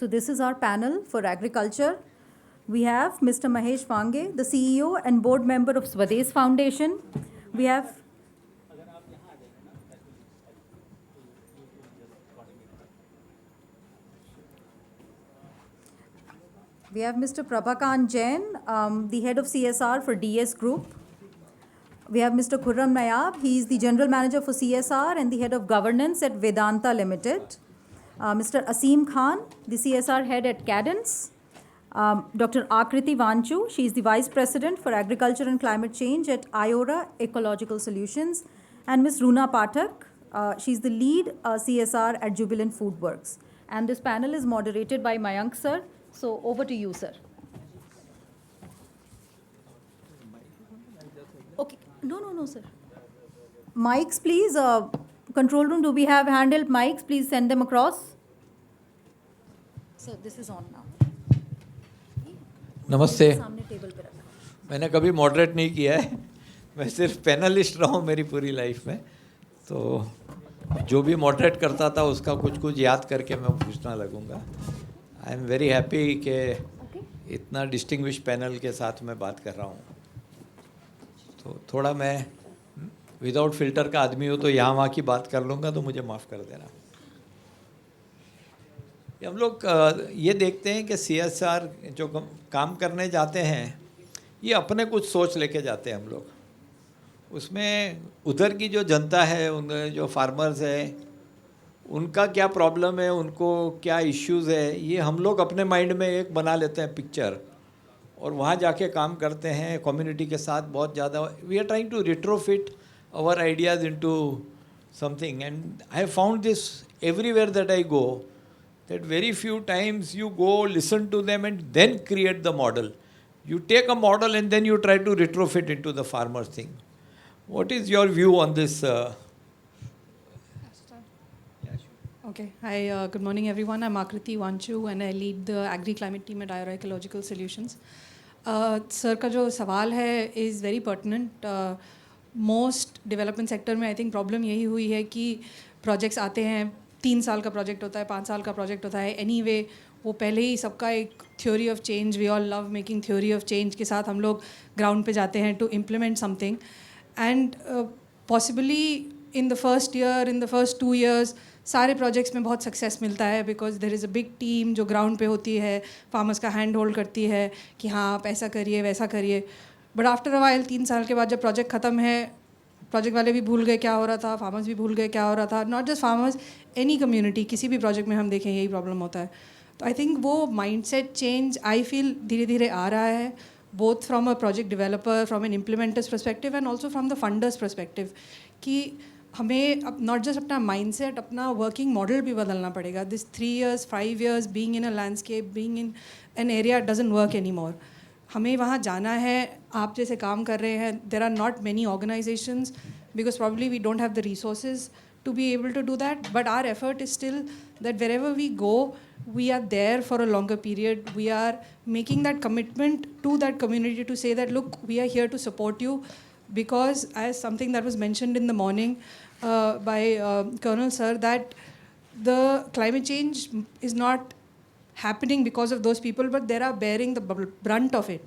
So this is our panel for agriculture. We have Mr. Mahesh Vange, the CEO and board member of Swadesh Foundation. We have Mr. Prabhakant Jain, the head of CSR for DS Group. We have Mr. Khurram Nayab. He is the general manager for CSR and the head of governance at Vedanta Limited. Mr. Asim Khan, the CSR head at Cadence. Dr. Akriti Vanchu, she is the vice president for agriculture and climate change at IORA Ecological Solutions. And Ms. Runa Pathak, she is the lead CSR at Jubilant Food Works. And this panel is moderated by Mayank sir. So over to you, sir. Okay. No, sir. Mics, please. Control room, do we have handheld mics? Please send them across. So this is on now. नमस्ते। सामने table पे रखा। मैंने कभी moderate नहीं किया है, मैं सिर्फ पैनलिस्ट रहा हूँ मेरी पूरी लाइफ में, तो जो भी मॉडरेट करता था उसका कुछ याद करके मैं पूछना लगूंगा। आई एम वेरी हैप्पी कि इतना डिस्टिंग्विश पैनल के साथ मैं बात कर रहा हूँ। तो थोड़ा मैं विदाउट फिल्टर का आदमी हूँ, तो यहाँ वहाँ की बात कर लूँगा, तो मुझे माफ़ कर देना। हम लोग ये देखते हैं कि CSR जो काम करने जाते हैं, ये अपने कुछ सोच लेके जाते हैं हम लोग। उसमें उधर की जो जनता है, उन जो फार्मर्स है, उनका क्या प्रॉब्लम है, उनको क्या इश्यूज़ है, ये हम लोग अपने माइंड में एक बना लेते हैं पिक्चर, और वहाँ जाके काम करते हैं कम्युनिटी के साथ बहुत ज़्यादा। We are trying to retrofit our ideas into something, and I have found this everywhere that I go, that very few times you go listen to them and then create the model. You take a model and then you try to retrofit into the farmer's thing. What is your view on this? Okay. Hi, good morning everyone. I'm Akriti Vanchu and I lead the Agri-Climate team at IORA Ecological Solutions. Sir का जो सवाल है is very pertinent. Most development sector में I think problem यही हुई है कि projects आते हैं, 3 साल का प्रोजेक्ट होता है, 5 साल का प्रोजेक्ट होता है। एनीवे वो पहले ही सबका एक theory of change, we all love making theory of change के साथ हम लोग ग्राउंड पे जाते हैं to implement something, and possibly in the first year, in the first 2 years सारे प्रोजेक्ट्स में बहुत सक्सेस मिलता है, because there is a big team जो ग्राउंड पे होती है, फार्मर्स का हैंड होल्ड करती है कि हाँ आप ऐसा करिए वैसा करिए। बट आफ्टर अ वाइल 3 साल के बाद जब प्रोजेक्ट ख़त्म है, प्रोजेक्ट वाले भी भूल गए क्या हो रहा था, फार्मर्स भी भूल गए क्या हो रहा था। Not just farmers, any community, किसी भी प्रोजेक्ट में हम देखें यही प्रॉब्लम होता है। तो आई थिंक वो माइंडसेट चेंज आई फील धीरे धीरे आ रहा है, both from a project developer, from an implementers perspective and also from the funders perspective, कि हमें अब नॉट जस्ट अपना माइंडसेट, अपना वर्किंग मॉडल भी बदलना पड़ेगा। This 3 years 5 years being in a landscape, being in an area doesn't work any more. हमें वहाँ जाना है, आप जैसे काम कर रहे हैं, there are not many organisations because probably we don't have the resources to be able to do that, but our effort is still that wherever we go, we are there for a longer period. We are making that commitment to that community to say that, look, we are here to support you, because as something that was mentioned in the morning by Colonel Sir, that the climate change is not happening because of those people, but they are bearing the brunt of it.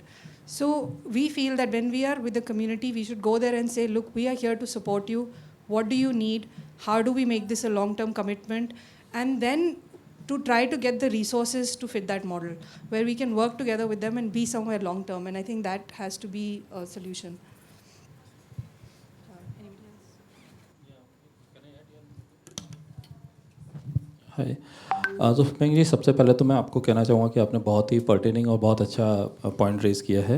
So we feel that when we are with the community, we should go there and say, look, we are here to support you. What do you need? How do we make this a long-term commitment? And then to try to get the resources to fit that model, where we can work together with them and be somewhere long-term. And I think that has to be a solution. हाय, तो Frank जी, सबसे पहले तो मैं आपको कहना चाहूँगा कि आपने बहुत ही पर्टेनिंग और बहुत अच्छा पॉइंट रेज़ किया है।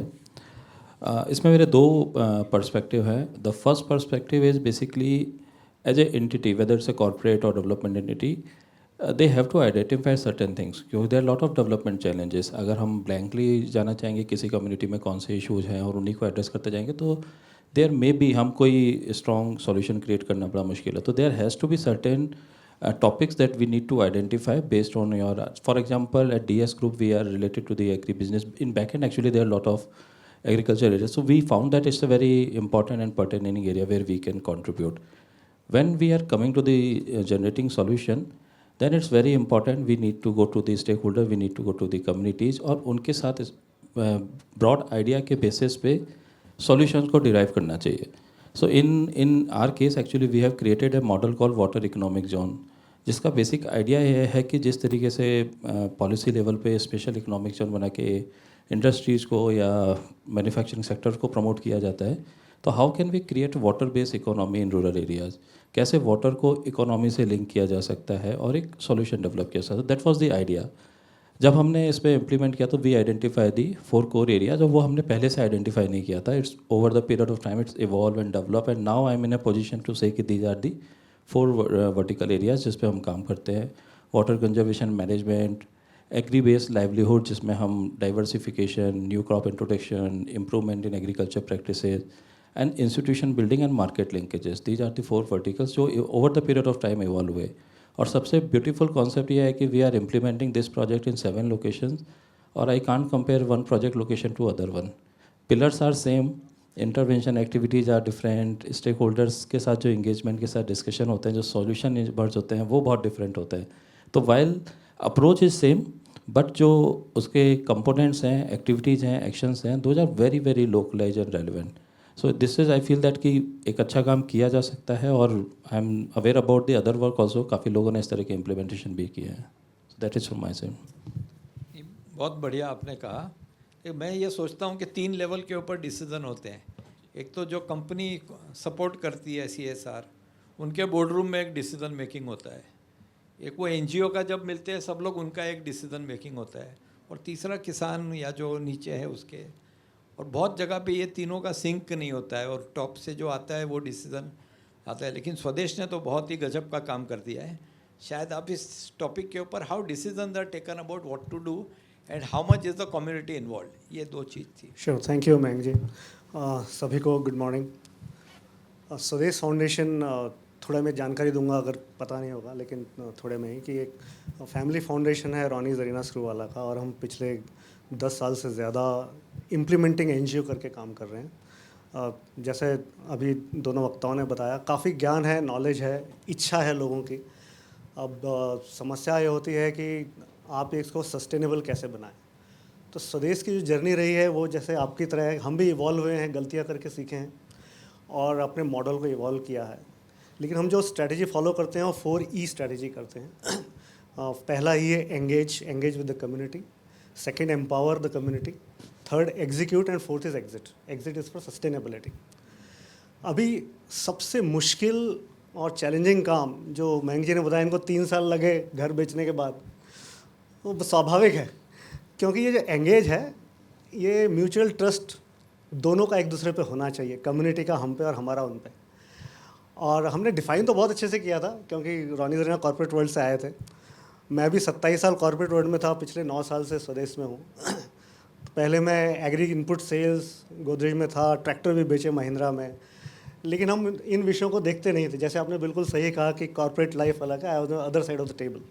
इसमें मेरे 2 पर्सपेक्टिव हैं। The first perspective is basically as a entity, whether it's a corporate और development entity, they have to identify certain things, क्योंकि there are lot of development challenges. अगर हम ब्लैंकली जाना चाहेंगे किसी कम्युनिटी में कौन से इशूज़ हैं और उन्हीं को एड्रेस करते जाएंगे, तो देयर मे बी हम कोई स्ट्रॉन्ग सॉल्यूशन क्रिएट करना बड़ा मुश्किल है। तो there has to be certain topics that we need to identify based on your, for example, at DS Group we are related to the agri-business. In backend actually there are a lot of agriculture areas, so we found that it's a very important and pertaining area where we can contribute. When we are coming to the generating solution, then it's very important we need to go to the stakeholder, we need to go to the communities और उनके साथ broad idea के basis पे solutions को derive करना चाहिए. So in our case actually we have created a model call water economic zone, जिसका basic idea ये है कि जिस तरीके से पॉलिसी लेवल पे स्पेशल इकोनॉमिक जोन बना के इंडस्ट्रीज़ को या मैन्युफैक्चरिंग सेक्टर को प्रमोट किया जाता है, तो how can we create water based economy in rural areas, कैसे वाटर को इकोनॉमी से लिंक किया जा सकता है और एक सॉल्यूशन डेवलप किया जा सकता है. That was the idea. जब हमने इस पर इम्प्लीमेंट किया तो we identify the 4 core areas, और वो हमने पहले से आइडेंटिफाई नहीं किया था. It's over the period of time it's evolve and develop, and now I am in a position to say कि these are the 4 vertical areas जिस पे हम काम करते हैं. Water conservation management, agri based livelihood जिसमें हम diversification, new crop introduction, improvement in agriculture practices, and institution building and market linkages. These are the 4 verticals जो over the period of time evolve हुए. और सबसे ब्यूटीफुल कॉन्सेप्ट ये है कि we are implementing this project in 7 locations, और I can't compare one project location to other one. Pillars are same, intervention activities are different, stakeholders के साथ जो इंगेजमेंट के साथ डिस्कशन होते हैं, जो सॉल्यूशन इमर्ज होते हैं, वो बहुत डिफरेंट होते हैं. तो while approach is same, but जो उसके कंपोनेंट्स हैं, एक्टिविटीज़ हैं, एक्शंस हैं, those are very very localise and relevant. So this is I feel that कि एक अच्छा काम किया जा सकता है, और I am aware about the other work also. काफ़ी लोगों ने इस तरह के इम्प्लीमेंटेशन भी किए हैं. So that is from my side. बहुत बढ़िया आपने कहा कि मैं ये सोचता हूँ कि 3 लेवल के ऊपर डिसीजन होते हैं. एक तो जो कंपनी सपोर्ट करती है CSR, उनके बोर्ड रूम में एक डिसीजन मेकिंग होता है. एक वो NGO का जब मिलते हैं सब लोग, उनका एक डिसीजन मेकिंग होता है. और तीसरा किसान या जो नीचे है उसके. और बहुत जगह पे ये तीनों का सिंक नहीं होता है, और टॉप से जो आता है वो डिसीजन आता है. लेकिन स्वदेश ने तो बहुत ही गजब का काम कर दिया है. शायद आप इस टॉपिक के ऊपर how decision are taken about what to do and how much is the community involve, ये 2 चीज़ थी. Sure, thank you Maing ji. सभी को गुड मॉर्निंग. स्वदेश फाउंडेशन, थोड़ा मैं जानकारी दूंगा अगर पता नहीं होगा, लेकिन थोड़े में ही कि एक फैमिली फाउंडेशन है रॉनी जरीना स्क्रूवाला का, और हम पिछले 10 साल से ज़्यादा इम्प्लीमेंटिंग NGO करके काम कर रहे हैं. जैसे अभी दोनों वक्ताओं ने बताया, काफ़ी ज्ञान है, नॉलेज है, इच्छा है लोगों की. अब समस्या ये होती है कि आप इसको सस्टेनेबल कैसे बनाएं. तो स्वदेश की जो जर्नी रही है वो जैसे आपकी तरह है, हम भी इवॉल्व हुए हैं, गलतियां करके सीखे हैं और अपने मॉडल को इवॉल्व किया है. लेकिन हम जो स्ट्रैटेजी फॉलो करते हैं वो 4E स्ट्रैटेजी करते हैं. पहला ही है engage with the community. Second, empower the community. Third, execute. And fourth is exit. Exit is for sustainability. अभी सबसे मुश्किल और चैलेंजिंग काम जो मैंग जी ने बताया, इनको 3 साल लगे घर बेचने के बाद, वो स्वाभाविक है, क्योंकि ये जो एंगेज है ये म्यूचुअल ट्रस्ट दोनों का एक दूसरे पे होना चाहिए, कम्युनिटी का हम पे और हमारा उन पे. और हमने डिफ़ाइन तो बहुत अच्छे से किया था, क्योंकि रॉनी जरीना कॉर्पोरेट वर्ल्ड से आए थे. मैं भी 27 साल कॉर्पोरेट वर्ल्ड में था, पिछले 9 साल से स्वदेश में हूँ. पहले मैं एग्री इनपुट सेल्स गोदरेज में था, ट्रैक्टर भी बेचे महिंद्रा में. लेकिन हम इन विषयों को देखते नहीं थे. जैसे आपने बिल्कुल सही कहा कि कॉर्पोरेट लाइफ अलग है, other side of the table.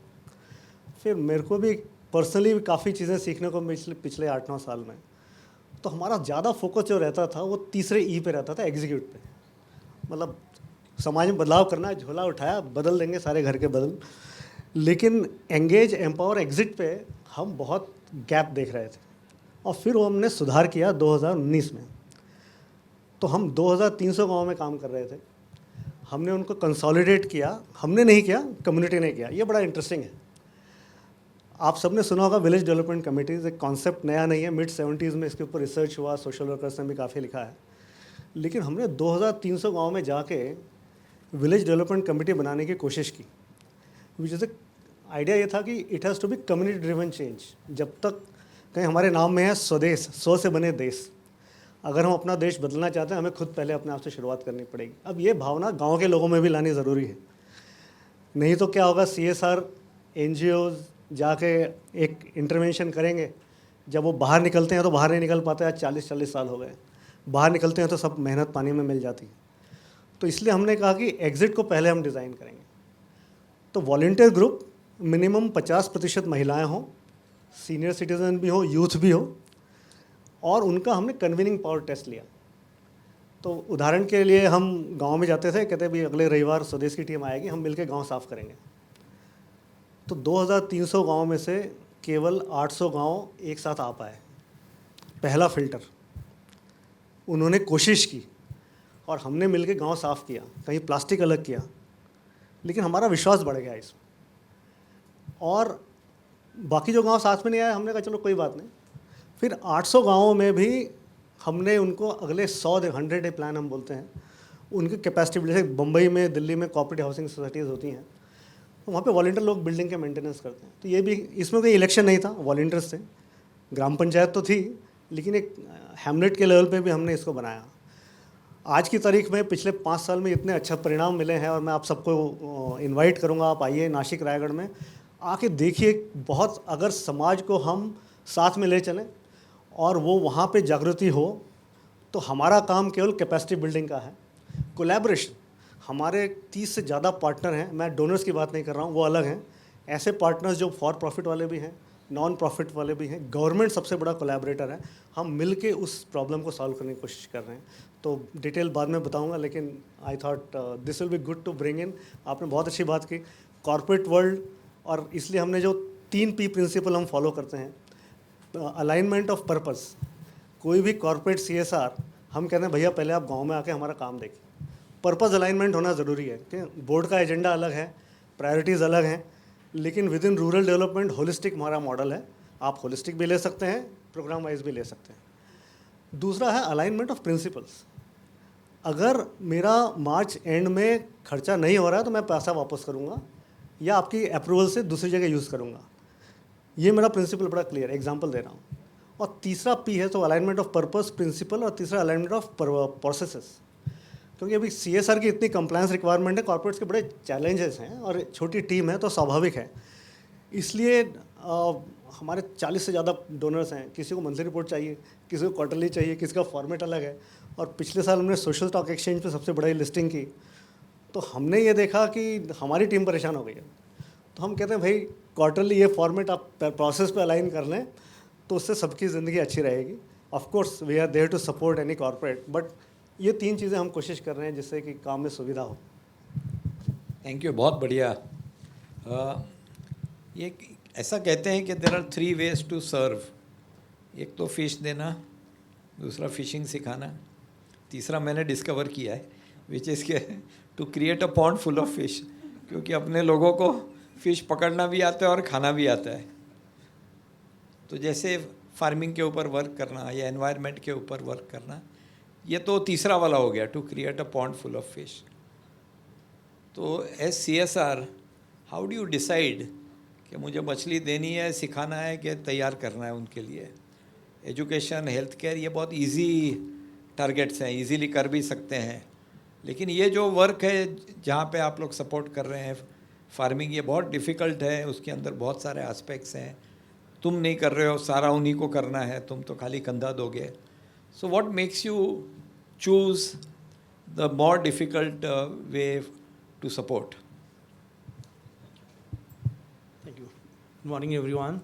फिर मेरे को भी पर्सनली काफ़ी चीज़ें सीखने को पिछले 8-9 साल में. तो हमारा ज़्यादा फोकस जो रहता था वो तीसरे E पे रहता था, एग्जीक्यूट पे. मतलब समाज में बदलाव करना है, झोला उठाया, बदल देंगे सारे घर के बदल. लेकिन एंगेज, एम्पावर, एग्जिट पे हम बहुत गैप देख रहे थे, और फिर वो हमने सुधार किया 2019 में. तो हम 2300 गाँव में काम कर रहे थे. हमने उनको कंसोलिडेट किया. हमने नहीं किया, कम्युनिटी ने किया. ये बड़ा इंटरेस्टिंग है. आप सबने सुना होगा विलेज डेवलपमेंट कमेटीज़. एक कॉन्सेप्ट नया नहीं है, मिड 70s में इसके ऊपर रिसर्च हुआ, सोशल वर्कर्स ने भी काफ़ी लिखा है. लेकिन हमने 2300 गाँव में जाके विलेज डेवलपमेंट कमेटी बनाने की कोशिश की. विच इज़ आइडिया ये था कि it has to be community driven change. जब तक कहीं हमारे नाम में है स्वदेश, 100 से बने देश. अगर हम अपना देश बदलना चाहते हैं, हमें खुद पहले अपने आप से शुरुआत करनी पड़ेगी. अब ये भावना गांव के लोगों में भी लानी ज़रूरी है. नहीं तो क्या होगा, CSR NGOs जाके एक इंटरवेंशन करेंगे, जब वो बाहर निकलते हैं तो बाहर नहीं निकल पाते. आज 40-40 साल हो गए. बाहर निकलते हैं तो सब मेहनत पानी में मिल जाती है. तो इसलिए हमने कहा कि एग्ज़िट को पहले हम डिज़ाइन करेंगे. तो वॉलंटियर ग्रुप मिनिमम 50% महिलाएं हों, सीनियर सिटीज़न भी हो, यूथ भी हो, और उनका हमने कन्वीनिंग पावर टेस्ट लिया. तो उदाहरण के लिए हम गांव में जाते थे, कहते भी अगले रविवार स्वदेश की टीम आएगी, हम मिलके गांव साफ़ करेंगे. तो 2300 गांव में से केवल 800 गांव एक साथ आ पाए। पहला फिल्टर उन्होंने कोशिश की और हमने मिलके गांव साफ़ किया, कहीं प्लास्टिक अलग किया, लेकिन हमारा विश्वास बढ़ गया इसमें। और बाकी जो गांव साथ में नहीं आए, हमने कहा चलो कोई बात नहीं। फिर 800 गांवों में भी हमने उनको अगले 100 डे प्लान हम बोलते हैं, उनकी कैपेसिटी, जैसे बम्बई में, दिल्ली में कॉपरेटिव हाउसिंग सोसाइटीज़ होती हैं, तो वहाँ पे वॉलंटियर लोग बिल्डिंग के मेंटेनेंस करते हैं। तो ये भी, इसमें कोई इलेक्शन नहीं था, वॉलंटियर्स थे, ग्राम पंचायत तो थी, लेकिन एक हैमलेट के लेवल पे भी हमने इसको बनाया। आज की तारीख में पिछले 5 साल में इतने अच्छे परिणाम मिले हैं, और मैं आप सबको इनवाइट करूँगा, आप आइए नासिक रायगढ़ में आके देखिए। बहुत, अगर समाज को हम साथ में ले चलें और वो वहाँ पे जागृति हो, तो हमारा काम केवल कैपेसिटी बिल्डिंग का है। कोलैबोरेशन, हमारे 30 से ज़्यादा पार्टनर हैं, मैं डोनर्स की बात नहीं कर रहा हूँ, वो अलग हैं। ऐसे पार्टनर्स जो फॉर प्रॉफिट वाले भी हैं, नॉन प्रॉफिट वाले भी हैं, गवर्नमेंट सबसे बड़ा कोलैबोरेटर है। हम मिल के उस प्रॉब्लम को सॉल्व करने की कोशिश कर रहे हैं। तो डिटेल बाद में बताऊंगा, लेकिन I thought this will be good to bring in. आपने बहुत अच्छी बात की, कॉर्पोरेट वर्ल्ड, और इसलिए हमने जो 3P प्रिंसिपल हम फॉलो करते हैं, अलाइनमेंट ऑफ पर्पस। कोई भी कॉर्पोरेट CSR, हम कहते हैं भैया पहले आप गाँव में आके हमारा काम देखिए। पर्पस अलाइनमेंट होना ज़रूरी है कि बोर्ड का एजेंडा अलग है, प्रायोरिटीज़ अलग हैं, लेकिन with in rural development holistic हमारा मॉडल है। आप होलिस्टिक भी ले सकते हैं, प्रोग्राम वाइज भी ले सकते हैं। दूसरा है अलाइनमेंट ऑफ प्रिंसिपल्स। अगर मेरा मार्च एंड में खर्चा नहीं हो रहा है तो मैं पैसा वापस करूँगा या आपकी अप्रूवल से दूसरी जगह यूज़ करूँगा। ये मेरा प्रिंसिपल बड़ा क्लियर, एग्जाम्पल दे रहा हूँ। और तीसरा P है, तो अलाइनमेंट ऑफ पर्पस, प्रिंसिपल, और तीसरा अलाइनमेंट ऑफ प्रोसेसेस। क्योंकि अभी CSR की इतनी कंप्लायंस रिक्वायरमेंट है, कॉर्पोरेट्स के बड़े चैलेंजेस हैं, और छोटी टीम है तो स्वाभाविक है। इसलिए हमारे 40 से ज़्यादा डोनर्स हैं। किसी को मंथली रिपोर्ट चाहिए, किसी को क्वार्टरली चाहिए, किसी का फॉर्मेट अलग है। और पिछले साल हमने सोशल स्टॉक एक्सचेंज पे सबसे बड़ी लिस्टिंग की, तो हमने ये देखा कि हमारी टीम परेशान हो गई है। तो हम कहते हैं भाई क्वार्टरली ये फॉर्मेट आप प्रोसेस पे अलाइन कर लें, तो उससे सबकी ज़िंदगी अच्छी रहेगी। Of course we are there to support any corporate, but ये 3 चीज़ें हम कोशिश कर रहे हैं जिससे कि काम में सुविधा हो। थैंक यू, बहुत बढ़िया। ये ऐसा कहते हैं कि there are 3 ways to serve. एक तो फिश देना, दूसरा फिशिंग सिखाना, तीसरा मैंने डिस्कवर किया है, विच इज़ के to create a pond full of fish. क्योंकि अपने लोगों को फ़िश पकड़ना भी आता है और खाना भी आता है। तो जैसे फार्मिंग के ऊपर वर्क करना या एनवायरनमेंट के ऊपर वर्क करना, ये तो तीसरा वाला हो गया, to create a pond full of fish. तो as CSR, how do you decide कि मुझे मछली देनी है, सिखाना है कि तैयार करना है उनके लिए? एजुकेशन, हेल्थ केयर, ये बहुत इजी टारगेट्स हैं, इजीली कर भी सकते हैं। लेकिन ये जो वर्क है जहाँ पे आप लोग सपोर्ट कर रहे हैं, फार्मिंग, ये बहुत डिफ़िकल्ट है, उसके अंदर बहुत सारे एस्पेक्ट्स हैं। तुम नहीं कर रहे हो, सारा उन्हीं को करना है, तुम तो खाली कंधा दोगे। So what makes you choose the more difficult way to support? Thank you. Good morning everyone.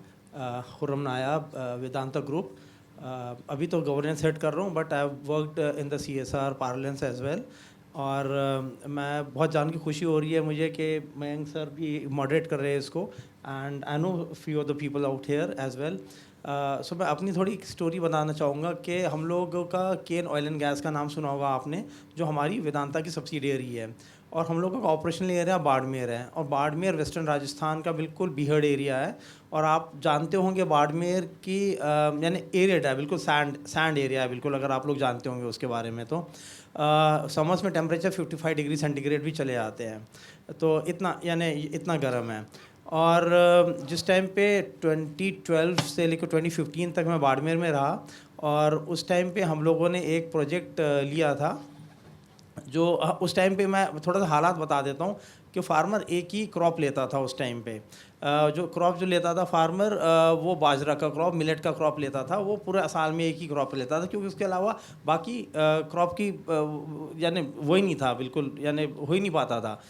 Khurram Nayab, Vedanta group. अभी तो गवर्नेंस हेड कर रहा हूँ, but I have worked in the CSR parlance as well. और मैं बहुत जान की खुशी हो रही है मुझे कि मयंक सर भी मॉडरेट कर रहे हैं इसको, and I know few of the people out here as well. So मैं अपनी थोड़ी एक स्टोरी बताना चाहूँगा कि हम लोगों का केन ऑयल एंड गैस का नाम सुना होगा आपने, जो हमारी वेदांता की सब्सिडियरी है। और हम लोगों का ऑपरेशनल एरिया बाड़मेर है, और बाड़मेर वेस्टर्न राजस्थान का बिल्कुल बीहड़ एरिया है। और आप जानते होंगे बाड़मेर की यानी एरिया है, बिल्कुल सैंड एरिया है बिल्कुल, अगर आप लोग जानते होंगे उसके बारे में। तो समर्स में टेम्परेचर 55 डिग्री सेंटीग्रेड भी चले आते हैं, तो इतना यानी इतना गर्म है। और जिस टाइम पे 2012 से लेकर 2015 तक मैं बाड़मेर में रहा, और उस टाइम पे हम लोगों ने एक प्रोजेक्ट लिया था, जो उस टाइम पे मैं थोड़ा सा हालात बता देता हूँ कि फार्मर एक ही क्रॉप लेता था उस टाइम पे। जो क्रॉप जो लेता था फार्मर, वो बाजरा का क्रॉप, मिलेट का क्रॉप लेता था। वो पूरे साल में एक ही क्रॉप लेता था, क्योंकि उसके अलावा बाकी क्रॉप की यानी वो ही नहीं था, बिल्कुल यानी हो ही नहीं पाता था।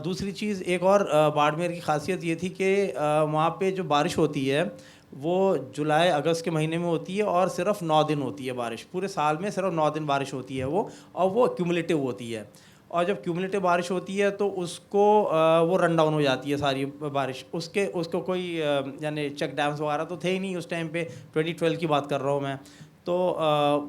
दूसरी चीज़ एक और बाड़मेर की खासियत ये थी कि वहाँ पे जो बारिश होती है वो जुलाई अगस्त के महीने में होती है, और सिर्फ 9 दिन होती है बारिश, पूरे साल में सिर्फ 9 दिन बारिश होती है वो, और वो क्यूमुलेटिव होती है। और जब क्यूमुलेटिव बारिश होती है तो उसको वो रन डाउन हो जाती है सारी बारिश। उसको कोई यानी चेक डैम्स वगैरह तो थे ही नहीं उस टाइम पे, 2012 की बात कर रहा हूँ मैं। तो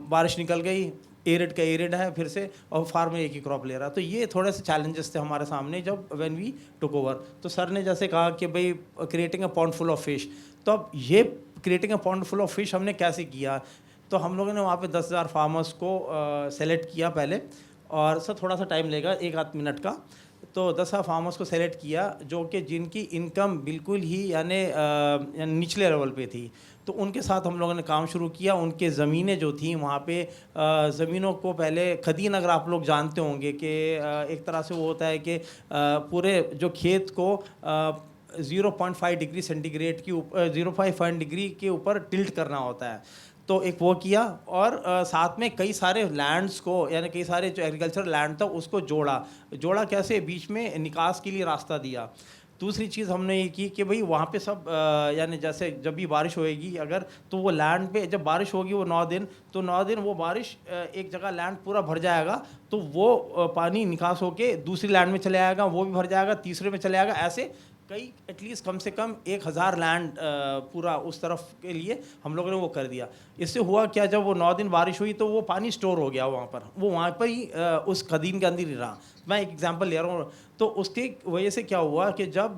बारिश निकल गई, एरिड का एरिड है फिर से, और फार्मर एक ही क्रॉप ले रहा। तो ये थोड़े से चैलेंजेस थे हमारे सामने जब व्हेन वी टुक ओवर। तो सर ने जैसे कहा कि भाई creating a pond full of fish, तो अब ये creating a pond full of fish हमने कैसे किया? तो हम लोगों ने वहाँ पे 10,000 फार्मर्स को सेलेक्ट किया पहले, और सर थोड़ा सा टाइम लेगा, 1 आध मिनट का। तो 10,000 फार्मर्स को सेलेक्ट किया जो कि जिनकी इनकम बिल्कुल ही यानी निचले लेवल पे थी। तो उनके साथ हम लोगों ने काम शुरू किया। उनके ज़मीनें जो थी वहाँ पे ज़मीनों को पहले खदीन, अगर आप लोग जानते होंगे कि एक तरह से वो होता है कि पूरे जो खेत को 0.5 डिग्री सेंटीग्रेड की 0.5 डिग्री के ऊपर टिल्ट करना होता है। तो एक वो किया, और साथ में कई सारे लैंड्स को, यानी कई सारे जो एग्रीकल्चर लैंड था उसको जोड़ा कैसे? बीच में निकास के लिए रास्ता दिया। दूसरी चीज़ हमने ये की कि भाई वहाँ पे सब यानी जैसे जब भी बारिश होएगी अगर, तो वो लैंड पे जब बारिश होगी वो 9 दिन, तो 9 दिन वो बारिश एक जगह लैंड पूरा भर जाएगा, तो वो पानी निकास होके दूसरी लैंड में चले आएगा, वो भी भर जाएगा, तीसरे में चले आएगा, ऐसे कई एटलीस्ट कम से कम 1,000 लैंड पूरा उस तरफ के लिए हम लोगों ने वो कर दिया। इससे हुआ क्या, जब वो 9 दिन बारिश हुई तो वो पानी स्टोर हो गया वहाँ पर, वो वहाँ पर ही उस खदीन के अंदर ही रहा। मैं एक एग्जांपल ले रहा हूँ। तो उसकी वजह से क्या हुआ कि जब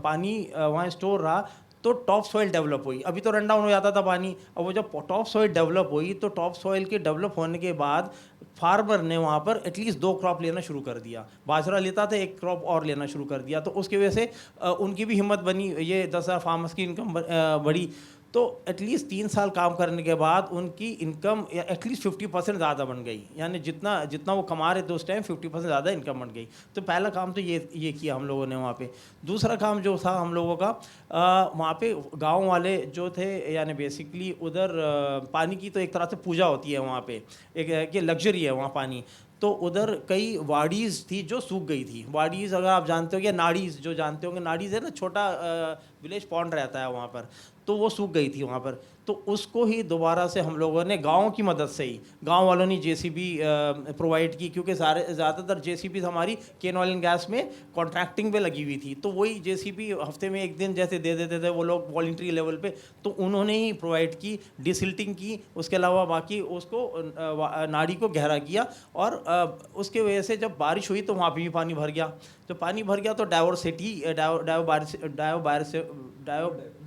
पानी वहाँ स्टोर रहा तो टॉप सॉइल डेवलप हुई। अभी तो रन डाउन हो जाता था पानी, और वो जब टॉप सॉइल डेवलप हुई तो टॉप सॉइल के डेवलप होने के बाद फार्मर ने वहाँ पर एटलीस्ट 2 क्रॉप लेना शुरू कर दिया। बाजरा लेता था, 1 क्रॉप और लेना शुरू कर दिया। तो उसकी वजह से उनकी भी हिम्मत बनी, ये 10,000 फार्मर्स की इनकम बढ़ी। तो एटलीस्ट 3 साल काम करने के बाद उनकी इनकम एटलीस्ट 50% ज़्यादा बन गई, यानी जितना वो कमा रहे थे उस टाइम 50% ज़्यादा इनकम बन गई। तो पहला काम तो ये किया हम लोगों ने वहाँ पे। दूसरा काम जो था हम लोगों का, वहाँ पे गांव वाले जो थे, यानी बेसिकली उधर पानी की तो एक तरह से पूजा होती है वहाँ पे, एक ये लग्जरी है वहाँ पानी। तो उधर कई वाडीज़ थी जो सूख गई थी। वाडीज़ अगर आप जानते हो, या नाड़ीज़ जो जानते होंगे, नाड़ीज़ है ना, छोटा विलेज पॉन्ड रहता है वहाँ पर, तो वो सूख गई थी वहाँ पर। तो उसको ही दोबारा से हम लोगों ने गाँव की मदद से ही, गाँव वालों ने जेसीबी प्रोवाइड की, क्योंकि ज़्यादातर जेसीबी हमारी केन ऑयल एंड गैस में कॉन्ट्रैक्टिंग पे लगी हुई थी। तो वही जेसीबी हफ्ते में 1 दिन जैसे दे देते थे वो लोग वॉलंटरी लेवल पे, तो उन्होंने ही प्रोवाइड की, डिसिल्टिंग की, उसके अलावा बाकी उसको नाड़ी को गहरा किया। और उसके वजह से जब बारिश हुई तो वहाँ पर भी पानी भर गया। तो पानी भर गया तो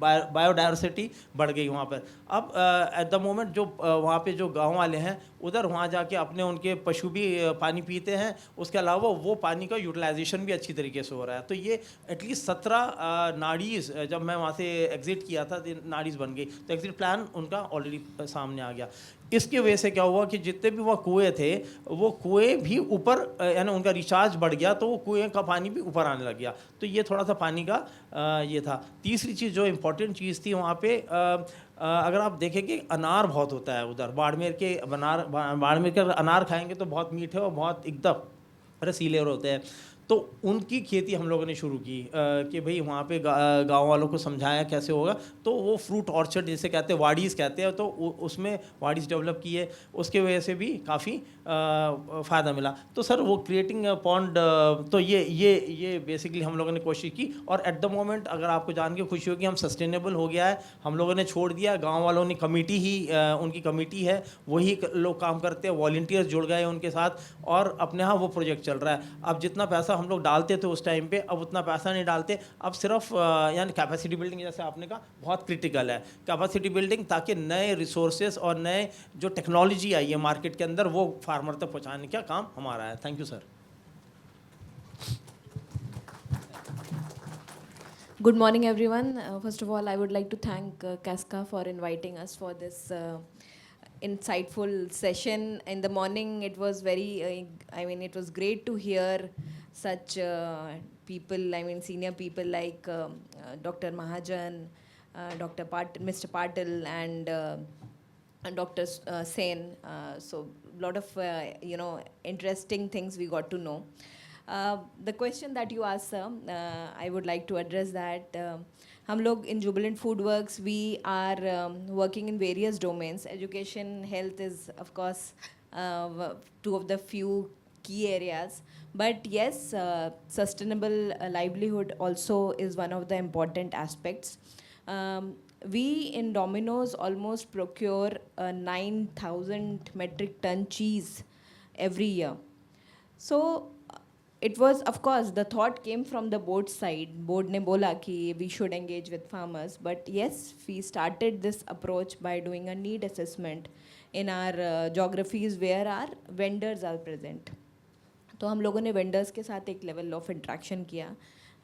बायोडायवर्सिटी बढ़ गई वहाँ पर। अब एट द मोमेंट जो वहाँ पे जो गांव वाले हैं उधर वहाँ जाके अपने उनके पशु भी पानी पीते हैं, उसके अलावा वो पानी का यूटिलाइजेशन भी अच्छी तरीके से हो रहा है। तो ये एटलीस्ट 17 नाड़ीज़, जब मैं वहाँ से एग्ज़िट किया था नाड़ीज़ बन गई। तो एग्ज़िट प्लान उनका ऑलरेडी सामने आ गया। इसकी वजह से क्या हुआ कि जितने भी वह कुएँ थे वो कुएँ भी ऊपर, यानी उनका रिचार्ज बढ़ गया, तो वो कुएँ का पानी भी ऊपर आने लग गया। तो ये थोड़ा सा पानी का ये था। तीसरी चीज़ जो इम्पोर्टेंट चीज़ थी वहाँ पे, अगर आप देखें कि अनार बहुत होता है उधर, बाड़मेर के अनार खाएंगे तो बहुत मीठे और बहुत एकदम रसीले होते हैं। तो उनकी खेती हम लोगों ने शुरू की कि भाई वहाँ पे गांव वालों को समझाया कैसे होगा। तो वो फ्रूट ऑर्चर्ड जिसे कहते हैं, वाडीज़ कहते हैं, तो उसमें वाडीज़ डेवलप की है, उसके वजह से भी काफ़ी फ़ायदा मिला। तो सर वो क्रिएटिंग पॉन्ड, तो ये बेसिकली हम लोगों ने कोशिश की। और एट द मोमेंट अगर आपको जान के खुशी होगी, हम सस्टेनेबल हो गया है, हम लोगों ने छोड़ दिया। गाँव वालों ने कमेटी ही उनकी कमेटी है, वही लोग काम करते हैं, वॉलंटियर्स जुड़ गए उनके साथ, और अपने यहाँ वो प्रोजेक्ट चल रहा है। अब जितना पैसा हम लोग डालते थे उस टाइम पे, अब उतना पैसा नहीं डालते। अब सिर्फ यानी कैपेसिटी बिल्डिंग, जैसे आपने कहा, बहुत क्रिटिकल है कैपेसिटी बिल्डिंग, ताकि नए रिसोर्सेज और नए जो टेक्नोलॉजी आई है मार्केट के अंदर वो फार्मर तक पहुंचाने का काम हमारा है। Thank you sir. Good morning, everyone. First of all, I would like to thank Casca for inviting us for this insightful session. In the morning, it was it was great to hear such people, senior people like Dr. Mahajan, Mr. Patil, and Dr. Sen. So, a lot of, interesting things we got to know. The question that you asked, sir, I would like to address that. हम लोग in Jubilant Foodworks, we are working in various domains. Education, health is, of course, two of the few key areas. But yes, sustainable livelihood also is one of the important aspects. We in Domino's almost procure 9,000 metric ton cheese every year. So it was, of course, the thought came from the board side. Board ne bola ki we should engage with farmers. But yes, we started this approach by doing a need assessment in our geographies where our vendors are present. तो हम लोगों ने vendors के साथ एक level of interaction किया.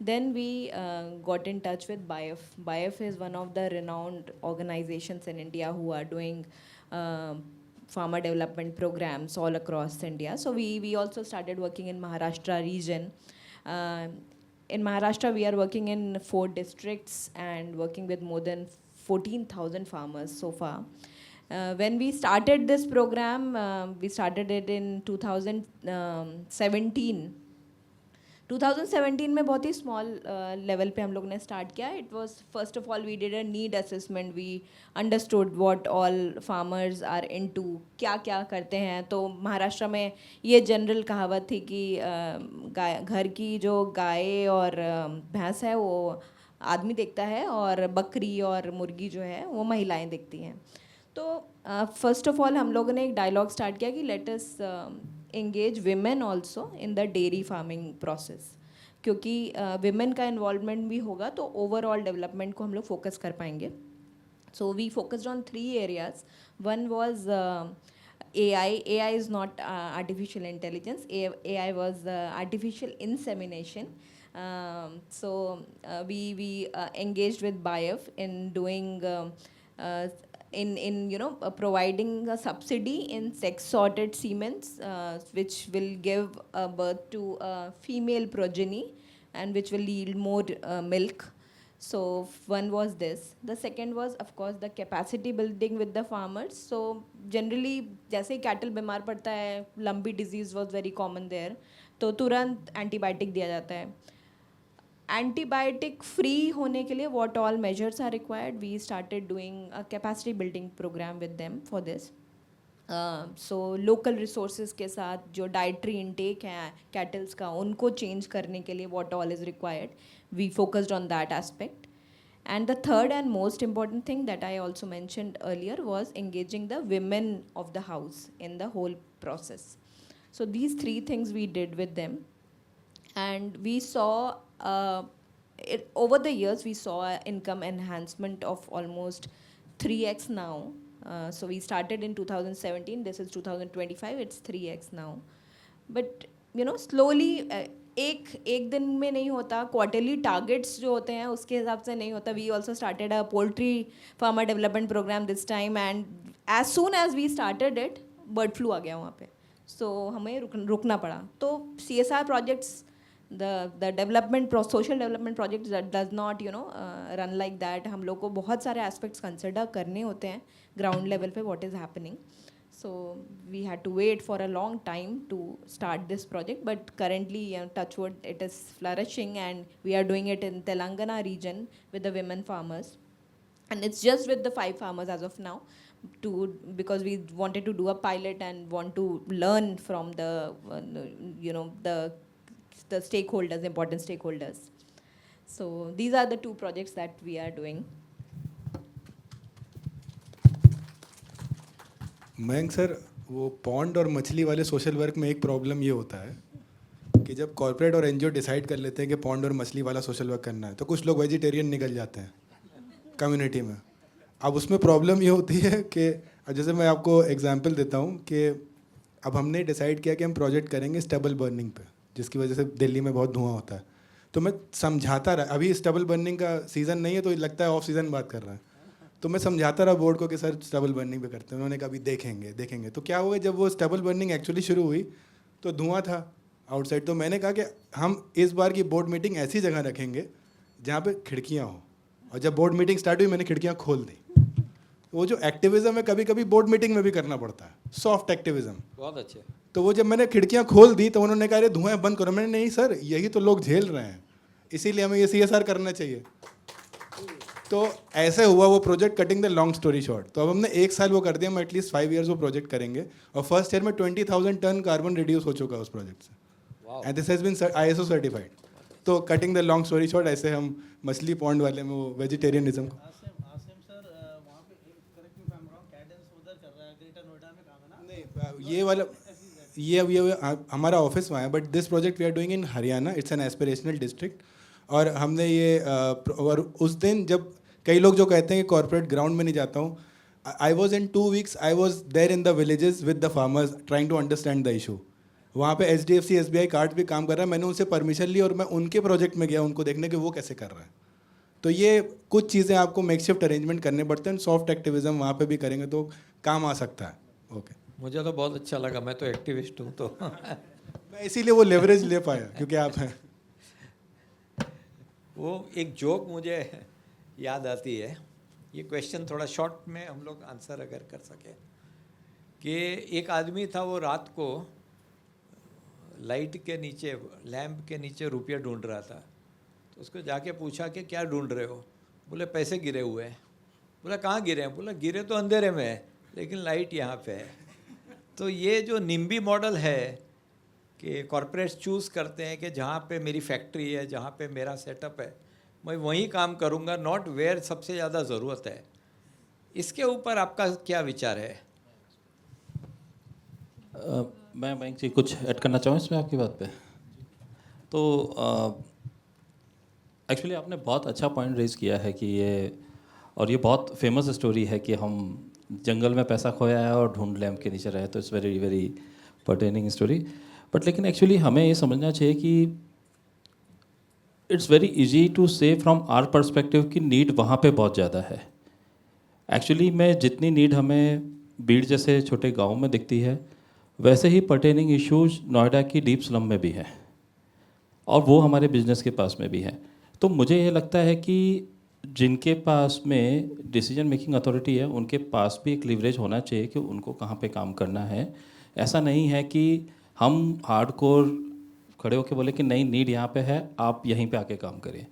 Then we got in touch with BAIF. BAIF is one of the renowned organisations in India who are doing farmer development programs all across India. So we also started working in Maharashtra region. In Maharashtra, we are working in 4 districts and working with more than 14,000 farmers so far. When we started this program, we started it in 2017. 2017 में बहुत ही small level पे हम लोग ने start किया. It was first of all we did a need assessment. We understood what all farmers are into, क्या क्या करते हैं. तो महाराष्ट्र में ये जनरल कहावत थी कि घर की जो गाय और भैंस है वो आदमी देखता है और बकरी और मुर्गी जो है वो महिलाएं देखती हैं. तो फर्स्ट ऑफ ऑल हम लोगों ने एक डायलॉग स्टार्ट किया कि let us engage women also in the dairy farming process, क्योंकि women का involvement भी होगा तो overall development को हम लोग focus कर पाएंगे. So we focused on 3 areas. One was AI. AI is not artificial intelligence. AI was artificial insemination. So we engaged with BIOF in doing in providing a subsidy in sex sorted semens, which will give birth to a female progeny and which will yield more milk. So one was this. The second was of course the capacity building with the farmers. So generally जैसे ही cattle बीमार पड़ता है, lumpy disease was very common there, तो तुरंत antibiotic दिया जाता है. Antibiotic free होने के लिए what all measures are required, we started doing a capacity building program with them for this. So local resources के साथ जो dietary intake है cattles का उनको change करने के लिए what all is required, we focused on that aspect. And the third and most important thing that I also mentioned earlier was engaging the women of the house in the whole process. So these 3 things we did with them. And we saw over the years we saw an income enhancement of almost 3x now. So we started in 2017, this is 2025, it's 3x now. But slowly एक दिन में नहीं होता, quarterly targets जो होते हैं उसके हिसाब से नहीं होता. We also started a poultry farmer development programme this time and as soon as we started it bird flu आ गया वहाँ पे. सो हमें रुकना पड़ा. तो CSR projects, the development social development projects that does not run like that. हम लोग को बहुत सारे aspects consider करने होते हैं ground level पे what is happening. So we had to wait for a long time to start this project, but currently touch wood, it is flourishing and we are doing it in Telangana region with the women farmers, and it's just with the 5 farmers as of now, because we wanted to do a pilot and want to learn from the the stakeholders, important stakeholders. So these are the 2 projects that we are doing. Mayank sir, वो pond और मछली वाले social work में एक problem ये होता है कि जब कॉर्पोरेट और NGO डिसाइड कर लेते हैं कि पॉन्ड और मछली वाला सोशल वर्क करना है तो कुछ लोग वेजिटेरियन निकल जाते हैं कम्युनिटी में. अब उसमें प्रॉब्लम ये होती है कि जैसे मैं आपको एग्जांपल देता हूँ कि अब हमने डिसाइड किया कि हम प्रोजेक्ट करेंगे स्टेबल बर्निंग पे, जिसकी वजह से दिल्ली में बहुत धुआं होता है. तो मैं समझाता रहा, अभी स्टेबल बर्निंग का सीज़न नहीं है तो लगता है ऑफ सीज़न बात कर रहा है, तो मैं समझाता रहा बोर्ड को कि सर स्टेबल बर्निंग पे करते हैं. उन्होंने कहा अभी देखेंगे. तो क्या हुआ, जब वो स्टेबल बर्निंग एक्चुअली शुरू हुई तो धुआं था आउटसाइड. तो मैंने कहा कि हम इस बार की बोर्ड मीटिंग ऐसी जगह रखेंगे जहाँ पे खिड़कियाँ हों. और जब बोर्ड मीटिंग स्टार्ट हुई मैंने खिड़कियाँ खोल दी. वो जो एक्टिविज़म है कभी कभी बोर्ड मीटिंग में भी करना पड़ता है, सॉफ्ट एक्टिविज़म. बहुत अच्छे. तो वो जब मैंने खिड़कियाँ खोल दी तो उन्होंने कहा अरे धुआं बंद करो. मैंने नहीं सर, यही तो लोग झेल रहे हैं, इसीलिए हमें ये CSR करना चाहिए. तो ऐसे हुआ वो project, cutting the long story short. तो अब हमने 1 साल वो कर दिया, हम एटलीस्ट 5 ईयर्स वो प्रोजेक्ट करेंगे, और फर्स्ट ईयर में 20,000 टन कार्बन रिड्यूस हो चुका है उस प्रोजेक्ट से, and this has been ISO certified. तो cutting the long story short, ऐसे हम मछली पॉन्ड वाले में वो वेजिटेरियनिज्म को नहीं, ये वाला ये हमारा ऑफिस वहाँ है, but this project we are doing in Haryana, it's an aspirational district. और हमने ये और उस दिन जब कई लोग जो कहते हैं कि कॉर्पोरेट ग्राउंड में नहीं जाता हूँ, I was in 2 weeks, I was there in the villages with the farmers trying to understand the issue. वहाँ पे HDFC SBI कार्ड भी काम कर रहा है, मैंने उनसे परमिशन ली और मैं उनके प्रोजेक्ट में गया उनको देखने कि वो कैसे कर रहा है। तो ये कुछ चीज़ें आपको मेकशिफ्ट अरेंजमेंट करने पड़ते हैं, सॉफ्ट एक्टिविज्म वहाँ पे भी करेंगे तो काम आ सकता है। ओके, मुझे तो बहुत अच्छा लगा, मैं तो एक्टिविस्ट हूँ तो मैं इसीलिए वो लेवरेज ले पाया क्योंकि आप हैं। वो एक जोक मुझे याद आती है, ये क्वेश्चन थोड़ा शॉर्ट में हम लोग आंसर अगर कर सके, कि एक आदमी था, वो रात को लाइट के नीचे, लैंप के नीचे रुपया ढूंढ रहा था। तो उसको जाके पूछा कि क्या ढूंढ रहे हो? बोले पैसे गिरे हुए हैं। बोला कहाँ गिरे हैं? बोला गिरे तो अंधेरे में है, लेकिन लाइट यहाँ पे है। तो ये जो निम्बी मॉडल है कि कॉरपोरेट्स चूज़ करते हैं कि जहाँ पे मेरी फैक्ट्री है, जहाँ पे मेरा सेटअप है, मैं वहीं काम करूँगा, नॉट वेयर सबसे ज़्यादा ज़रूरत है। इसके ऊपर आपका क्या विचार है? मैं बैंक जी कुछ ऐड करना चाहूँ इसमें आपकी बात पे। तो एक्चुअली आपने बहुत अच्छा पॉइंट रेज़ किया है कि ये बहुत फेमस स्टोरी है कि हम जंगल में पैसा खोया है और ढूंढ लैंप के नीचे रहे, तो it's very very pertaining story. But लेकिन एक्चुअली हमें ये समझना चाहिए कि इट्स वेरी इजी टू से फ्रॉम आवर पर्सपेक्टिव कि नीड वहाँ पे बहुत ज़्यादा है। एक्चुअली में जितनी नीड हमें बीड़ जैसे छोटे गाँव में दिखती है, वैसे ही पर्टेनिंग इश्यूज नोएडा की डीप स्लम में भी हैं, और वो हमारे बिजनेस के पास में भी हैं। तो मुझे ये लगता है कि जिनके पास में डिसीजन मेकिंग अथॉरिटी है, उनके पास भी एक लिवरेज होना चाहिए कि उनको कहाँ पे काम करना है। ऐसा नहीं है कि हम हार्डकोर खड़े होकर बोले कि नहीं, नीड यहाँ पे है, आप यहीं पे आके काम करें।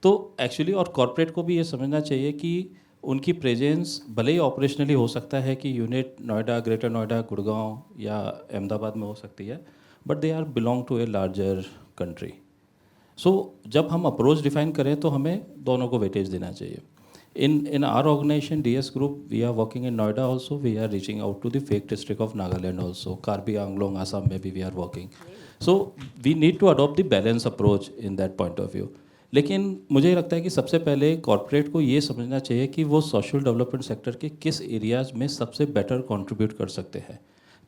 तो एक्चुअली और कॉर्पोरेट को भी ये समझना चाहिए कि उनकी प्रेजेंस भले ही ऑपरेशनली हो सकता है कि यूनिट नोएडा, ग्रेटर नोएडा, गुड़गांव या अहमदाबाद में हो सकती है, but they are belong to a larger country. So जब हम अप्रोच डिफाइन करें तो हमें दोनों को वेटेज देना चाहिए। In our organization DS Group, we are working in Noida also. We are reaching out to the Phek district of Nagaland also. Karbi Anglong, Assam maybe we are working. So we need to adopt the balanced approach in that point of view. लेकिन मुझे लगता है कि सबसे पहले corporate को ये समझना चाहिए कि वो सोशल डेवलपमेंट सेक्टर के किस एरियाज़ में सबसे बेटर कंट्रीब्यूट कर सकते हैं।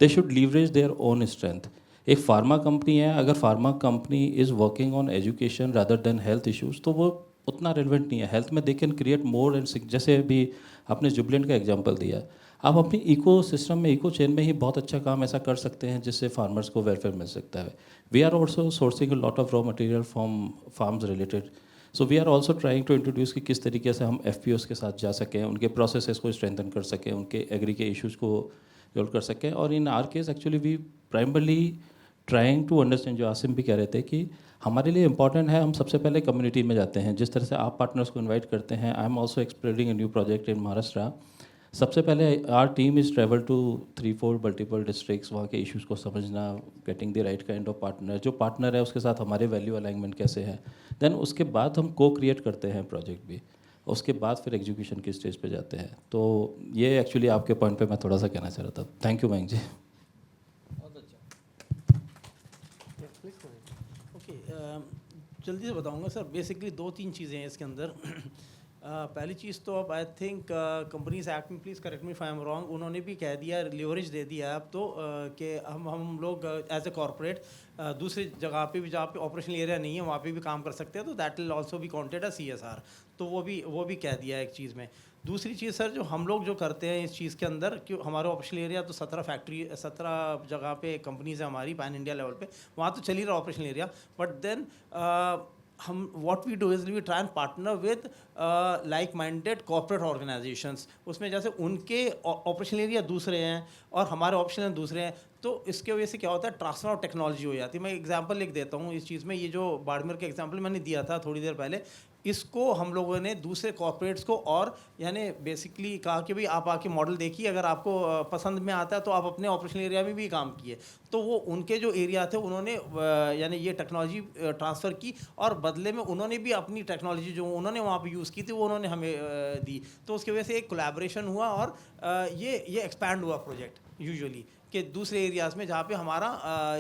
They should leverage their own strength. एक फार्मा कंपनी है, अगर pharma company is working on education rather than health issues, तो वो उतना रेलिवेंट नहीं है। हेल्थ में they can create more and, जैसे अभी आपने जुबलेंट का एग्जांपल दिया, आप अपनी इको सिस्टम में, इको चेन में ही बहुत अच्छा काम ऐसा कर सकते हैं जिससे फार्मर्स को वेलफेयर मिल सकता है। We are also sourcing a lot of raw material from farms related, so we are also trying to introduce कि किस तरीके से हम FPOs के साथ जा सकें, उनके प्रोसेसेस को स्ट्रेंथन कर सकें, उनके एग्री के इशूज़ को रिजॉल्व कर सकें। और in our case actually we primarily trying to understand, जो आसिम भी कह रहे थे कि हमारे लिए इंपॉर्टेंट है, हम सबसे पहले कम्युनिटी में जाते हैं। जिस तरह से आप पार्टनर्स को इनवाइट करते हैं, I am also exploring a new project in Maharashtra. सबसे पहले our team is travel to 3-4 multiple districts, वहाँ के इश्यूज़ को समझना, getting the right kind of partner, जो पार्टनर है उसके साथ हमारे वैल्यू अलाइनमेंट कैसे है, देन उसके बाद हम को क्रिएट करते हैं प्रोजेक्ट भी, उसके बाद फिर एग्जीक्यूशन की स्टेज पे जाते हैं। तो ये एक्चुअली आपके पॉइंट पे मैं थोड़ा सा कहना चाह रहा था। थैंक यू मयंक जी। जल्दी से बताऊंगा सर। बेसिकली 2-3 चीज़ें हैं इसके अंदर। पहली चीज़ तो अब आई थिंक कंपनीज एक्ट में, please correct me if I am wrong, उन्होंने भी कह दिया, लिवरेज दे दिया अब तो कि हम लोग एज ए कॉर्पोरेट दूसरी जगह पे भी, जहाँ पे ऑपरेशनल एरिया नहीं है, वहाँ पे भी काम कर सकते हैं, तो that will also be counted as CSR। तो वो भी कह दिया एक चीज़ में। दूसरी चीज़ सर, जो हम लोग जो करते हैं इस चीज़ के अंदर, कि हमारा ऑपरेशनल एरिया तो 17 जगह पे कंपनीज है हमारी पैन इंडिया लेवल पे, वहाँ तो चल ही रहा ऑपरेशनल एरिया, बट देन हम what we do is we try and partner with like minded corporate organisations. उसमें जैसे उनके ऑपरेशनल एरिया दूसरे हैं और हमारे ऑपरेशनल दूसरे हैं, तो इसके वजह से क्या होता है, ट्रांसफ़र ऑफ टेक्नोलॉजी हो जाती है। मैं एग्जांपल लिख देता हूँ इस चीज़ में, ये जो बाड़मेर का एग्जांपल मैंने दिया था थोड़ी देर पहले, इसको हम लोगों ने दूसरे कॉर्पोरेट्स को और यानी बेसिकली कहा कि भाई आप आके मॉडल देखिए, अगर आपको पसंद में आता है तो आप अपने ऑपरेशनल एरिया में भी काम किए। तो वो उनके जो एरिया थे उन्होंने यानी ये टेक्नोलॉजी ट्रांसफ़र की, और बदले में उन्होंने भी अपनी टेक्नोलॉजी जो उन्होंने वहाँ पे यूज़ की थी वो उन्होंने हमें दी। तो उसकी वजह से एक कोलैबोरेशन हुआ, और ये एक्सपैंड हुआ प्रोजेक्ट यूजुअली कि दूसरे एरियाज़ में जहाँ पे हमारा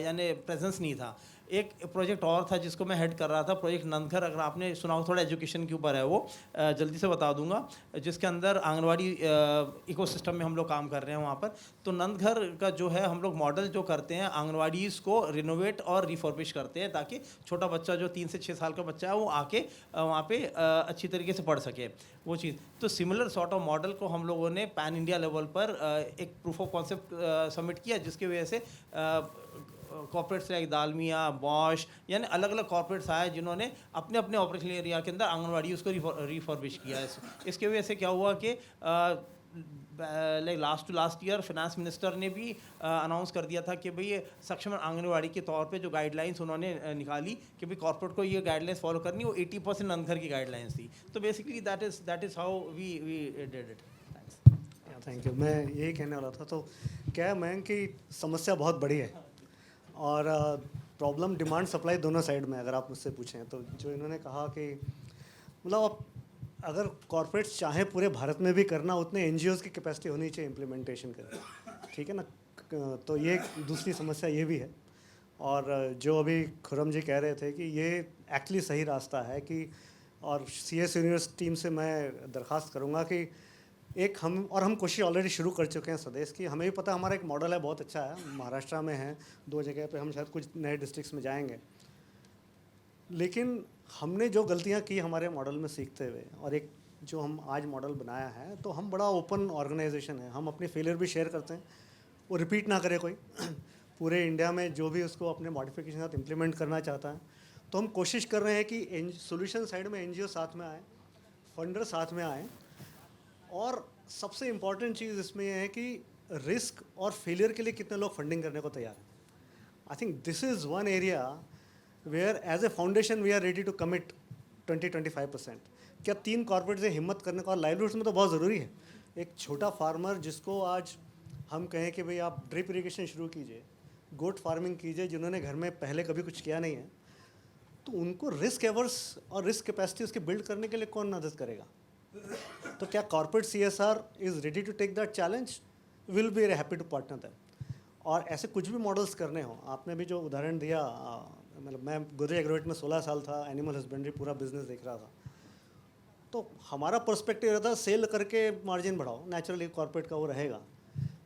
यानी प्रेजेंस नहीं था। एक प्रोजेक्ट और था जिसको मैं हेड कर रहा था, प्रोजेक्ट नंदघर, अगर आपने सुना हो, थोड़ा एजुकेशन के ऊपर है वो, जल्दी से बता दूंगा, जिसके अंदर आंगनवाड़ी इकोसिस्टम में हम लोग काम कर रहे हैं वहाँ पर। तो नंदघर का जो है हम लोग मॉडल जो करते हैं, आंगनवाड़ीज़ को रिनोवेट और रिफर्बिश करते हैं ताकि छोटा बच्चा जो 3 से 6 साल का बच्चा है वो आके वहाँ पे अच्छी तरीके से पढ़ सके वो चीज़। तो सिमिलर सॉर्ट ऑफ मॉडल को हम लोगों ने पैन इंडिया लेवल पर एक प्रूफ ऑफ कॉन्सेप्ट सबमिट किया, जिसकी वजह से कॉर्पोरेट्स लाइक दालमिया, बॉश, यानी अलग अलग कॉर्पोरेट्स आए जिन्होंने अपने अपने ऑपरेशनल एरिया के अंदर आंगनवाड़ी उसको रिफर्बिश किया है। इसके वजह से क्या हुआ कि like last year finance minister ने भी अनाउंस कर दिया था कि भाई ये सक्षम आंगनवाड़ी के तौर पे जो गाइडलाइंस उन्होंने निकाली कि भाई कॉर्पोरेट को ये गाइडलाइंस फॉलो करनी, वो 80% नंदघर की गाइडलाइंस थी। तो basically that is how we did it. Thank you. मैं यही कहने वाला था। तो क्या है मैम कि समस्या बहुत बड़ी है, और प्रॉब्लम डिमांड सप्लाई दोनों साइड में, अगर आप मुझसे पूछें तो। जो इन्होंने कहा कि मतलब अब अगर कॉर्पोरेट्स चाहें पूरे भारत में भी करना, उतने एनजीओज़ की कैपेसिटी होनी चाहिए इम्प्लीमेंटेशन करें, ठीक है ना। तो ये दूसरी समस्या ये भी है। और जो अभी खुर्रम जी कह रहे थे कि ये एक्चुअली सही रास्ता है कि, और CS यूनिवर्सिटी टीम से मैं दरख्वास्त करूँगा कि एक हम कोशिश ऑलरेडी शुरू कर चुके हैं स्वदेश की। हमें भी पता हमारा एक मॉडल है, बहुत अच्छा है, महाराष्ट्र में है, 2 जगह पे, हम शायद कुछ नए डिस्ट्रिक्ट्स में जाएंगे। लेकिन हमने जो गलतियां की हमारे मॉडल में सीखते हुए, और एक जो हम आज मॉडल बनाया है, तो हम बड़ा ओपन ऑर्गेनाइजेशन है, हम अपने फेलियर भी शेयर करते हैं, वो रिपीट ना करे कोई पूरे इंडिया में जो भी उसको अपने मॉडिफिकेशन के साथ इम्प्लीमेंट करना चाहता है। तो हम कोशिश कर रहे हैं कि सोल्यूशन साइड में NGO साथ में आए, फंडर साथ में आए, और सबसे इम्पॉर्टेंट चीज़ इसमें यह है कि रिस्क और फेलियर के लिए कितने लोग फंडिंग करने को तैयार हैं। I think this is one area where as a foundation we are ready to commit 20-25%। क्या 3 कॉर्पोरेट से हिम्मत करने का, और लाइवलीहुड्स में तो बहुत ज़रूरी है। एक छोटा फार्मर जिसको आज हम कहें कि भाई आप ड्रिप इरीगेशन शुरू कीजिए, गोट फार्मिंग कीजिए, जिन्होंने घर में पहले कभी कुछ किया नहीं है, तो उनको रिस्क एवर्स और रिस्क कैपेसिटी उसके बिल्ड करने के लिए कौन मदद करेगा। तो क्या corporate CSR is ready to take that challenge, will be happy to partner that. और ऐसे कुछ भी मॉडल्स करने हो, आपने भी जो उदाहरण दिया, मतलब मैं गोदरेज एग्रोवेट में 16 साल था, एनिमल हस्बेंड्री पूरा बिजनेस देख रहा था। तो हमारा पर्सपेक्टिव रहता है सेल करके मार्जिन बढ़ाओ, नेचुरली कॉर्पोरेट का वो रहेगा।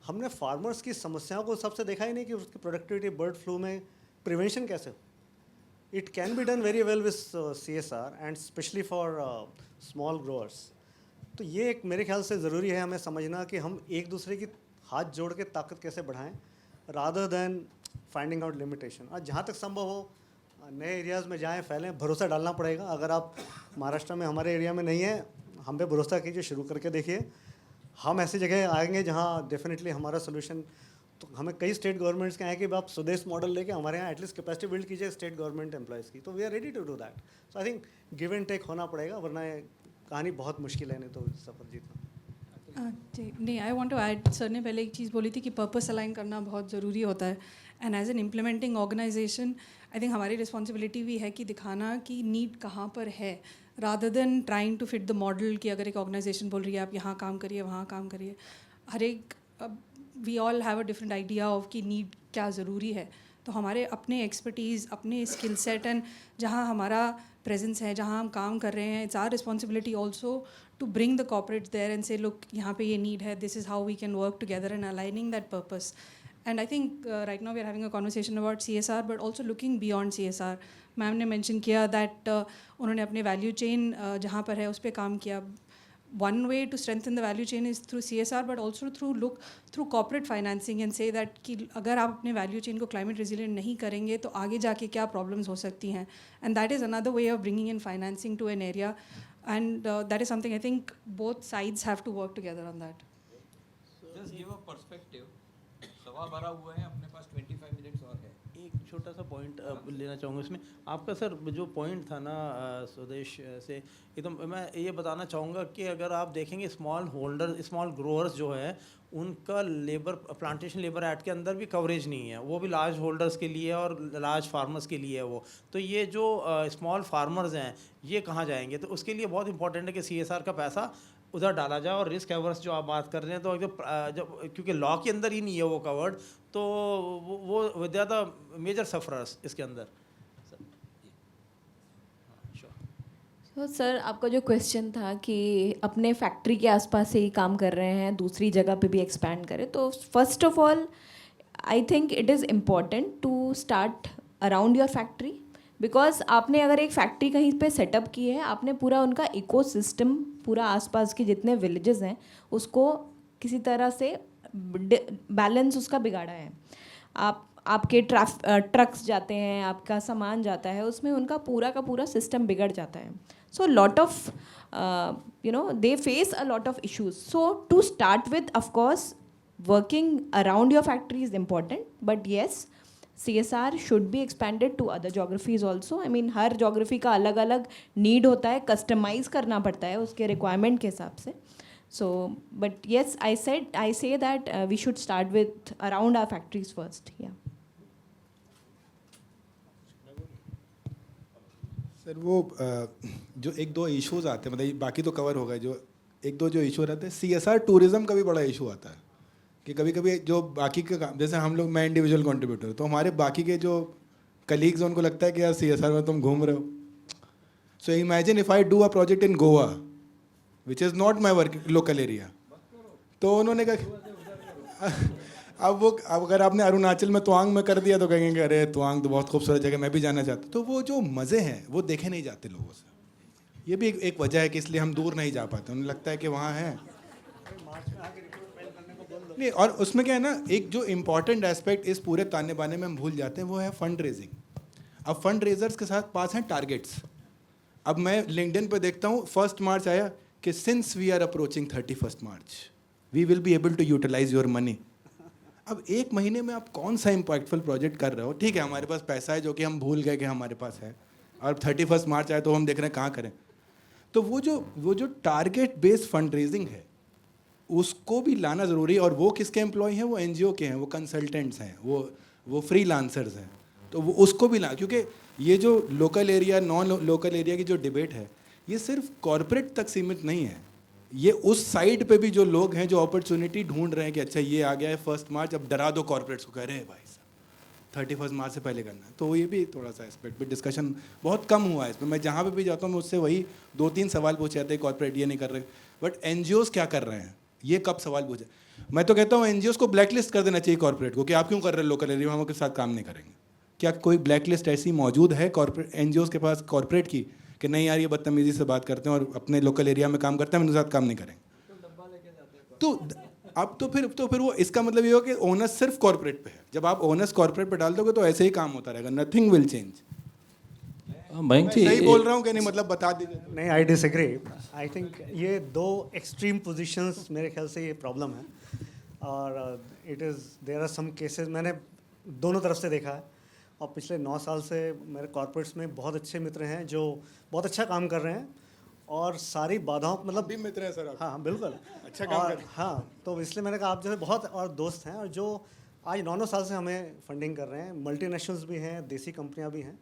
हमने फार्मर्स की समस्याओं को सबसे देखा ही नहीं कि उसकी प्रोडक्टिविटी, बर्ड फ्लू में प्रिवेंशन कैसे हो। It can be done very well with CSR and specially for small growers. तो ये एक मेरे ख्याल से ज़रूरी है हमें समझना कि हम एक दूसरे की हाथ जोड़ के ताकत कैसे बढ़ाएं, rather than finding out limitation. और जहाँ तक संभव हो नए एरियाज़ में जाएं, फैलें, भरोसा डालना पड़ेगा। अगर आप महाराष्ट्र में हमारे एरिया में नहीं है, हम पे भरोसा कीजिए, शुरू करके देखिए। हम ऐसी जगह आएंगे जहाँ डेफिनेटली हमारा सोल्यूशन, तो हमें कई स्टेट गवर्नमेंट्स के हैं कि आप स्वदेश मॉडल लेके हमारे यहाँ एटलीस्ट कैपेसिटी बिल्ड कीजिए स्टेट गवर्नमेंट एम्प्लॉयज़ की। तो we are ready to do that. So I think give and take होना पड़ेगा, वरना कहानी बहुत मुश्किल है, नहीं तो सफ़र जीतना। जी नहीं, I want to add, sir ने पहले एक चीज़ बोली थी कि पर्पस अलाइन करना बहुत ज़रूरी होता है। And as an implementing organisation I think हमारी रिस्पॉन्सिबिलिटी भी है कि दिखाना कि नीड कहाँ पर है, rather than trying to fit the model. कि अगर एक ऑर्गेनाइजेशन बोल रही है आप यहाँ काम करिए, वहाँ काम करिए, हर एक we all have a different idea of कि नीड क्या ज़रूरी है। तो हमारे अपने एक्सपर्टीज़, अपने स्किल सेट एंड जहाँ हमारा प्रेजेंस है, जहाँ हम काम कर रहे हैं, it's our responsibility also to bring the corporates there and say look यहाँ पे ये नीड है, this is how we can work together and aligning that purpose. And I think right now we are having a conversation about CSR, but also looking beyond CSR. Ma'am ने mention किया that उन्होंने अपने value chain जहाँ पर है उस पर काम किया. One way to strengthen the value chain is through CSR, but also through corporate financing and say that कि अगर आप अपने value chain को climate resilient नहीं करेंगे तो आगे जाके क्या problems हो सकती हैं. And that is another way of bringing in financing to an area, and that is something I think both sides have to work together on that. Just give a perspective. सवा भरा हुआ है, अपने पास छोटा सा पॉइंट लेना चाहूँगा इसमें। आपका सर जो पॉइंट था ना स्वदेश से, एकदम मैं ये बताना चाहूँगा कि अगर आप देखेंगे स्मॉल ग्रोअर्स जो है उनका लेबर प्लांटेशन लेबर एक्ट के अंदर भी कवरेज नहीं है, वो भी लार्ज होल्डर्स के लिए और लार्ज फार्मर्स के लिए है वो। तो ये जो स्मॉल फार्मर्स हैं ये कहाँ जाएंगे? तो उसके लिए बहुत इंपॉर्टेंट है कि CSR का पैसा उधर डाला जाए। और रिस्क एवर्स जो आप बात कर रहे हैं, तो जब क्योंकि लॉ के अंदर ही नहीं है वो कवर्ड, तो वो ज़्यादा मेजर सफरर्स इसके अंदर। तो सर आपका जो क्वेश्चन था कि अपने फैक्ट्री के आसपास से ही काम कर रहे हैं, दूसरी जगह पे भी एक्सपैंड करें, तो first of all I think it is important to start around your factory, because आपने अगर एक फैक्ट्री कहीं पे सेटअप की है, आपने पूरा उनका इकोसिस्टम, पूरा आसपास के जितने विलेजेस हैं उसको किसी तरह से बैलेंस उसका बिगाड़ा है। आपके ट्रक्स जाते हैं, आपका सामान जाता है, उसमें उनका पूरा का पूरा सिस्टम बिगड़ जाता है। So lot of they face a lot of issues. So to start with, of course working around your factory is important, but yes CSR should be expanded to other geographies also. I mean her geography का अलग अलग need होता है, customize करना पड़ता है उसके requirement के हिसाब से. So, but yes, I say that we should start with around our factories first. Yeah. Sir वो जो एक दो इश्यूज आते हैं, मतलब बाकी तो कवर हो गए, जो एक दो जो इशू रहते हैं, CSR टूरिज्म का भी बड़ा इशू आता है कि कभी कभी जो बाकी के काम, जैसे हम लोग, मैं इंडिविजुअल कंट्रीब्यूटर, तो हमारे बाकी के जो कलीग्स उनको लगता है कि यार CSR में तुम घूम रहे हो. So imagine if I do a project in Goa which is not my work local area, तो उन्होंने कहा अब अगर आपने अरुणाचल में तवांग में कर दिया तो कहेंगे अरे तवांग तो बहुत खूबसूरत जगह, मैं भी जाना चाहता हूँ. तो वो जो मज़े हैं वो देखे नहीं जाते लोगों से. ये भी एक वजह है कि इसलिए हम दूर नहीं जा पाते. उन्हें लगता है कि वहाँ है नहीं. और उसमें क्या है ना, एक जो इम्पॉर्टेंट एस्पेक्ट इस पूरे ताने बाने में हम भूल जाते हैं वो है फंड रेजिंग. अब फंड रेजर्स के साथ पास हैं टारगेट्स. अब मैं लिंक्डइन पे देखता हूँ 1 मार्च आया कि since we are approaching 31 March we will be able to utilise your money. अब एक महीने में आप कौन सा इम्पैक्टफुल प्रोजेक्ट कर रहे हो? ठीक है, हमारे पास पैसा है जो कि हम भूल गए कि हमारे पास है, और 31 मार्च आए तो हम देख रहे हैं कहाँ करें. तो वो जो टारगेट बेस्ड फंड रेजिंग है उसको भी लाना ज़रूरी है. और वो किसके एम्प्लॉय हैं? वो NGO के हैं, वो कंसल्टेंट्स हैं, वो फ्रीलांसर्स हैं. तो वो उसको भी ला, क्योंकि ये जो local area non local area की जो डिबेट है ये सिर्फ कॉरपोरेट तक सीमित नहीं है. ये उस साइड पे भी जो लोग हैं जो अपॉर्चुनिटी ढूंढ रहे हैं कि अच्छा ये आ गया है 1 मार्च, अब डरा दो कॉरपोरेट्स को, कह रहे हैं भाई साहब 31 मार्च से पहले करना है. तो ये भी थोड़ा सा एस्पेक्ट पे डिस्कशन बहुत कम हुआ है इसमें. मैं जहाँ पे भी जाता हूँ मैं उससे वही 2-3 सवाल पूछे जाते हैं, कॉरपोरेट ये नहीं कर रहे, बट NGOs क्या कर रहे हैं ये कब सवाल पूछे. मैं तो कहता हूँ NGOs को ब्लैकलिस्ट कर देना चाहिए कॉरपोरेट को कि आप क्यों कर रहे हैं लोकल एरिया में, हम के साथ काम नहीं करेंगे. क्या कोई ब्लैकलिस्ट ऐसी मौजूद है कॉरपोरेट NGOs के पास कॉरपोरेट की कि नहीं यार ये बदतमीजी से बात करते हैं और अपने लोकल एरिया में काम करते हैं, उनके साथ काम नहीं करेंगे? तो अब तो फिर वो इसका मतलब ये हो कि ओनस सिर्फ कॉरपोरेट पे है. जब आप ओनस कॉरपोरेट पे डाल दोगे तो ऐसे ही काम होता रहेगा, नथिंग विल चेंज. मयंक जी सही बोल रहा हूँ कि नहीं, मतलब बता दीजिए. नहीं, आई डिसएग्री. आई थिंक ये दो एक्सट्रीम पोजीशंस मेरे ख्याल से ये प्रॉब्लम है. और it is there are some cases मैंने दोनों तरफ से देखा है. और पिछले 9 साल से मेरे कॉर्पोरेट्स में बहुत अच्छे मित्र हैं जो बहुत अच्छा काम कर रहे हैं, और सारी बाधाओं मतलब भी मित्र हैं सर आप. हाँ बिल्कुल अच्छा काम कर रहे हैं. हाँ, तो इसलिए मैंने कहा आप जैसे बहुत और दोस्त हैं और जो आज 9 साल से हमें फंडिंग कर रहे हैं. मल्टीनेशनल्स भी हैं, देसी कंपनियां भी हैं,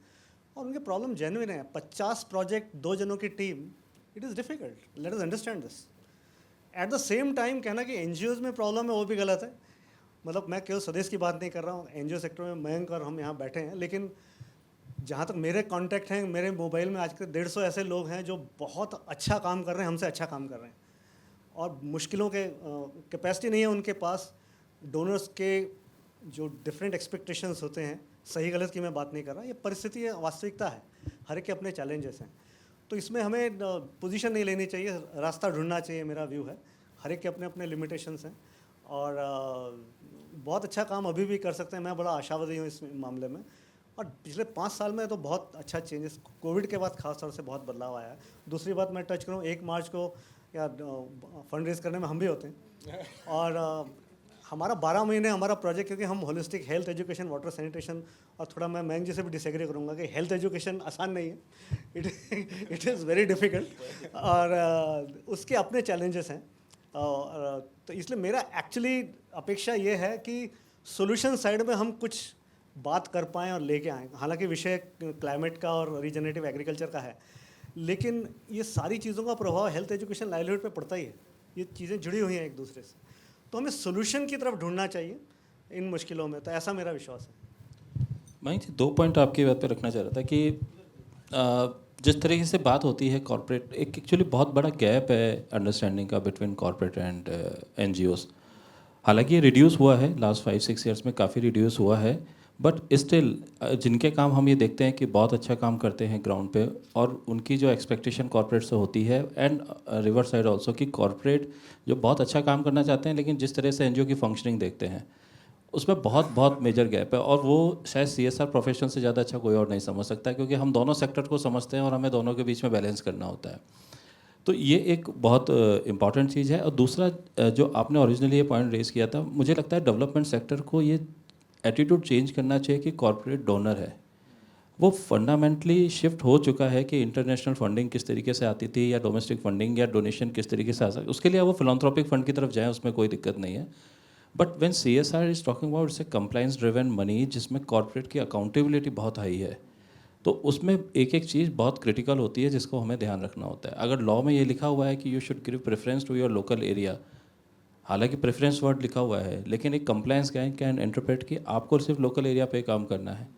और उनके प्रॉब्लम जेन्युइन है. 50 प्रोजेक्ट 2 जनों की team, it is difficult. Let us understand this. At the same time कहना कि NGOs में प्रॉब्लम है वो भी गलत है. मतलब मैं केवल स्वदेश की बात नहीं कर रहा हूँ, NGO सेक्टर में मयंक और हम यहाँ बैठे हैं, लेकिन जहाँ तक मेरे कॉन्टैक्ट हैं, मेरे मोबाइल में आजकल 150 ऐसे लोग हैं जो बहुत अच्छा काम कर रहे हैं, हमसे अच्छा काम कर रहे हैं, और मुश्किलों के कैपेसिटी नहीं है उनके पास. डोनर्स के जो डिफरेंट एक्सपेक्टेशंस होते हैं, सही गलत की मैं बात नहीं कर रहा, ये परिस्थिति है, वास्तविकता है, हर एक के अपने चैलेंजेस हैं. तो इसमें हमें पोजीशन नहीं लेनी चाहिए, रास्ता ढूंढना चाहिए, मेरा व्यू है. हर एक के अपने अपने लिमिटेशंस हैं, और बहुत अच्छा काम अभी भी कर सकते हैं. मैं बड़ा आशावादी हूँ इस मामले में. और पिछले 5 साल में तो बहुत अच्छा चेंजेस, कोविड के बाद खास तौर से बहुत बदलाव आया है. दूसरी बात मैं टच करूँ, 1 मार्च को या फंड रेज करने में हम भी होते हैं, और हमारा 12 महीने हमारा प्रोजेक्ट, क्योंकि हम holistic health education, water sanitation, और थोड़ा मैं मयंक जी से भी डिसएग्री करूँगा कि हेल्थ एजुकेशन आसान नहीं है, इट इज़ वेरी डिफ़िकल्ट, और उसके अपने चैलेंजेस हैं। और तो इसलिए मेरा एक्चुअली अपेक्षा ये है कि सॉल्यूशन साइड में हम कुछ बात कर पाएँ और लेके आएँ। हालांकि विषय क्लाइमेट का और रीजनरेटिव एग्रीकल्चर का है, लेकिन ये सारी चीज़ों का प्रभाव हेल्थ एजुकेशन लाइवलीहुड पे पड़ता ही है। ये चीज़ें जुड़ी हुई हैं एक दूसरे से, तो हमें सोल्यूशन की तरफ ढूंढना चाहिए इन मुश्किलों में, तो ऐसा मेरा विश्वास है। मैं 2 पॉइंट आपकी बात पे रखना चाह रहा था कि जिस तरीके से बात होती है कॉर्पोरेट, एक एक्चुअली बहुत बड़ा गैप है अंडरस्टैंडिंग का बिटवीन कॉर्पोरेट एंड NGOs। हालांकि ये रिड्यूस हुआ है लास्ट 5-6 ईयर्स में, काफ़ी रिड्यूस हुआ है, बट स्टिल जिनके काम हम ये देखते हैं कि बहुत अच्छा काम करते हैं ग्राउंड पे, और उनकी जो एक्सपेक्टेशन कॉर्पोरेट से होती है, एंड रिवर्स साइड ऑल्सो कि कॉर्पोरेट जो बहुत अच्छा काम करना चाहते हैं लेकिन जिस तरह से NGO की फंक्शनिंग देखते हैं उसमें बहुत बहुत मेजर गैप है, और वो शायद CSR प्रोफेशन से ज़्यादा अच्छा कोई और नहीं समझ सकता, क्योंकि हम दोनों सेक्टर को समझते हैं और हमें दोनों के बीच में बैलेंस करना होता है। तो ये एक बहुत इम्पॉर्टेंट चीज़ है। और दूसरा जो आपने ओरिजिनली ये पॉइंट रेज़ किया था, मुझे लगता है डेवलपमेंट सेक्टर को ये एटीट्यूड चेंज करना चाहिए कि कॉर्पोरेट डोनर है, वो फंडामेंटली शिफ्ट हो चुका है कि इंटरनेशनल फंडिंग किस तरीके से आती थी, या डोमेस्टिक फंडिंग या डोनेशन किस तरीके से आ सकती, उसके लिए वो फिलॉन्थ्रोपिक फंड की तरफ जाएँ, उसमें कोई दिक्कत नहीं है। But when CSR is talking about it's a compliance driven money, जिसमें कॉर्पोरेट की अकाउंटेबिलिटी बहुत हाई है, तो उसमें एक एक चीज़ बहुत क्रिटिकल होती है जिसको हमें ध्यान रखना होता है। अगर लॉ में ये लिखा हुआ है कि you should give preference to your local area, हालांकि प्रेफरेंस वर्ड लिखा हुआ है, लेकिन एक कंप्लायंस कैन इंटरप्रेट कि आपको सिर्फ लोकल एरिया पे काम करना है,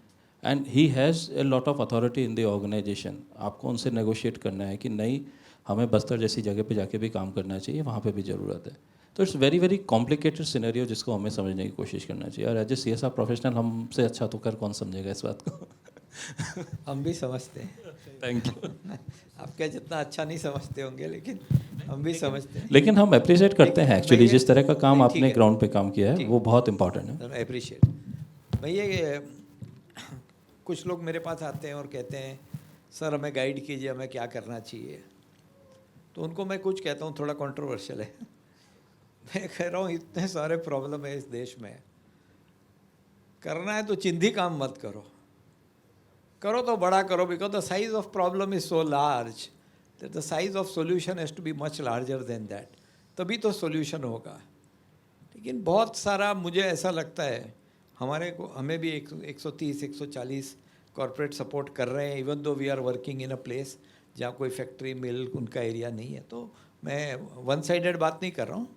and he has a lot of authority in the organisation. आपको उनसे नेगोशिएट करना है कि नहीं, हमें बस्तर जैसी जगह पे जाके भी काम करना चाहिए, वहाँ पे भी ज़रूरत है। तो it's very very complicated scenario जिसको हमें समझने की कोशिश करना चाहिए, और एज ए CSR प्रोफेशनल हमसे अच्छा तो कर कौन समझेगा इस बात को। हम भी समझते हैं। Thank you. आपके जितना अच्छा नहीं समझते होंगे, लेकिन हम भी समझते हैं। लेकिन हम अप्रिशिएट करते हैं एक्चुअली, जिस तरह का काम नहीं, ठीक आपने है। ग्राउंड पे काम किया है वो बहुत इंपॉर्टेंट है। अप्रिशिएट। भाई ये कुछ लोग मेरे पास आते हैं और कहते हैं सर हमें गाइड कीजिए, हमें क्या करना चाहिए। तो उनको मैं कुछ कहता हूँ, थोड़ा कंट्रोवर्शियल है। मैं कह रहा हूँ इतने सारे प्रॉब्लम है इस देश में, करना है तो चिंधी काम मत करो, करो तो बड़ा करो, because the size of problem is so large that the size of solution has to be much larger than that, तभी तो सॉल्यूशन होगा। लेकिन बहुत सारा मुझे ऐसा लगता है हमें भी 130-140 कॉर्पोरेट सपोर्ट कर रहे हैं, even though we are working in a place जहाँ कोई फैक्ट्री मिल उनका एरिया नहीं है। तो मैं वन साइडेड बात नहीं कर रहा हूँ।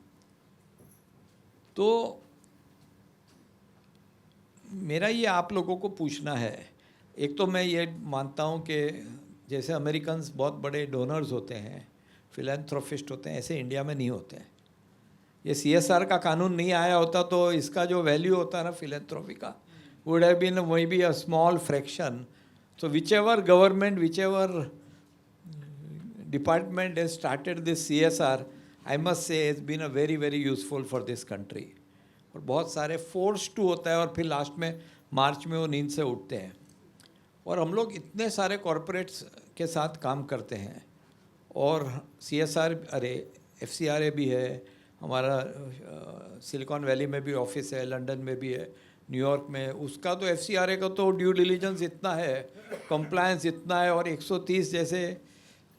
तो मेरा ये आप लोगों को पूछना है, एक तो मैं ये मानता हूँ कि जैसे अमेरिकन्स बहुत बड़े डोनर्स होते हैं, फिलैंथ्रोपिस्ट होते हैं, ऐसे इंडिया में नहीं होते हैं। ये CSR का कानून नहीं आया होता तो इसका जो वैल्यू होता है ना फिलैंथ्रोपी का, would have been maybe a small fraction. So whichever government, whichever department has started this CSR, I must say has been a very very useful for this country. और बहुत सारे force to होता है और फिर last में मार्च में वो नींद से उठते हैं। और हम लोग इतने सारे कॉरपोरेट्स के साथ काम करते हैं और CSR, अरे FCRA भी है हमारा, सिलिकॉन वैली में भी ऑफिस है, लंदन में भी है, न्यूयॉर्क में। उसका तो FCRA का तो ड्यू डिलीजेंस इतना है, कंप्लायंस इतना है, और 130 जैसे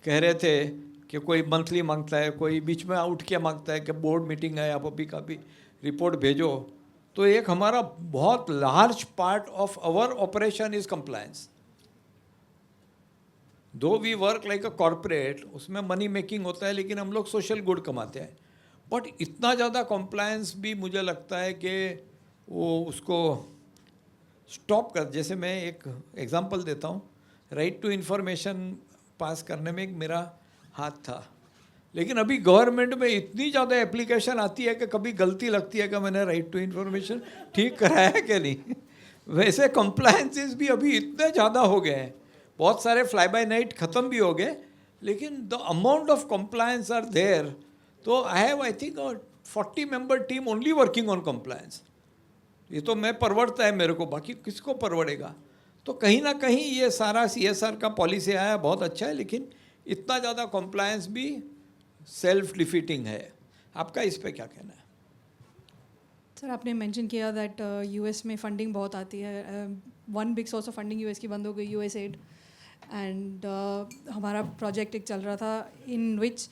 कह रहे थे कि कोई मंथली मांगता है, कोई बीच में आउट किया मांगता है कि बोर्ड मीटिंग है, आप अभी का भी रिपोर्ट भेजो। तो एक हमारा बहुत large part of our operation is compliance. Though we work like a corporate, उसमें मनी मेकिंग होता है लेकिन हम लोग सोशल गुड कमाते हैं। बट इतना ज़्यादा कंप्लायंस भी मुझे लगता है कि वो उसको स्टॉप कर, जैसे मैं एक एग्जांपल देता हूँ, राइट टू इन्फॉर्मेशन पास करने में एक मेरा हाथ था, लेकिन अभी गवर्नमेंट में इतनी ज़्यादा एप्लीकेशन आती है कि कभी गलती लगती है कि मैंने राइट टू इन्फॉर्मेशन ठीक कराया है कि नहीं। वैसे कंप्लायंसेस भी अभी इतने ज़्यादा हो गए हैं, बहुत सारे फ्लाई बाय नाइट ख़त्म भी हो गए, लेकिन the amount of compliance are there. तो I have I think 40 member team only working on compliance. ये तो मैं परवड़ता है मेरे को, बाकी किसको परवड़ेगा। तो कहीं ना कहीं ये सारा CSR का पॉलिसी आया बहुत अच्छा है, लेकिन इतना ज़्यादा कंप्लायंस भी सेल्फ डिफीटिंग है। आपका इस पे क्या कहना है? सर आपने मेंशन किया दैट यूएस में फंडिंग बहुत आती है. One big source of funding US की बंद हो गई, यूएसएड. एंड हमारा प्रोजेक्ट एक चल रहा था in which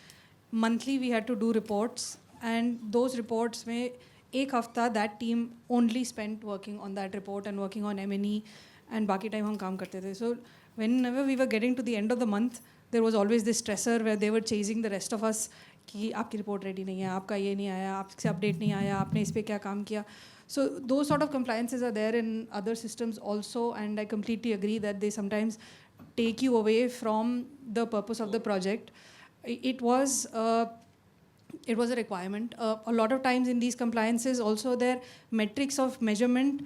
monthly we had to do reports, and those reports में एक हफ्ता that team only spent working on that report and working on M&E, and बाकी टाइम हम काम करते थे. सो whenever we were getting to the end of the month, there was always this stressor where they were chasing the rest of us कि आपकी report ready नहीं है, आपका ये नहीं आया, आपसे अपडेट नहीं आया, आपने इस पर क्या काम किया. So those sort of compliances are there in other systems also, and I completely agree that they sometimes take you away from the purpose of the project. It was a requirement. A lot of times in these compliances also their metrics of measurement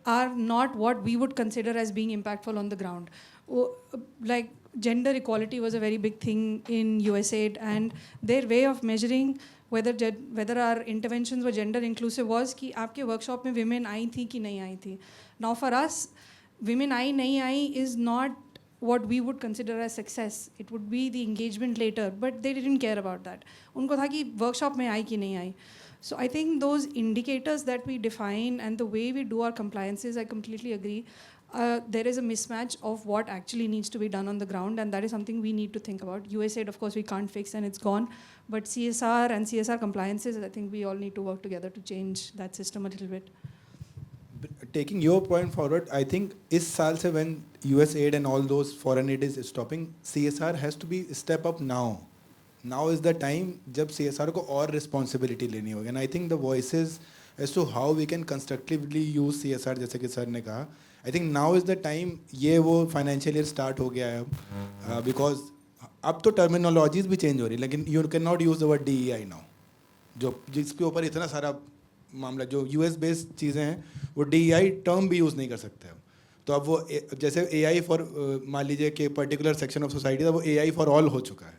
are not what we would consider as being impactful on the ground. Like gender equality was a very big thing in USAID, and their way of measuring whether our interventions were gender inclusive was कि आपके workshop में women आई थी कि नहीं आई थी. Now for us, women आई नहीं आई is not what we would consider as success. It would be the engagement later, but they didn't care about that. उनको था कि workshop में आई कि नहीं आई. So I think those indicators that we define and the way we do our compliances, I completely agree. There is a mismatch of what actually needs to be done on the ground, and that is something we need to think about. USAID, of course, we can't fix and it's gone, but CSR and CSR compliances, I think we all need to work together to change that system a little bit. Taking your point forward, I think इस साल से when USAID and all those foreign aid is stopping, CSR has to be step up now. Now is the time जब CSR को और responsibility लेनी होगी. And I think the voices as to how we can constructively use CSR, जैसे कि sir ने कहा, I think now is the time. ये वो financial year start हो गया है because अब तो terminologies भी change हो रही है, लेकिन you cannot use the word DEI now, जो जिसके ऊपर इतना सारा मामला, जो US based चीज़ें हैं, वो DEI term भी यूज़ नहीं कर सकते अब. तो अब वो जैसे AI for मान लीजिए कि particular section of society था, वो AI for all हो चुका है.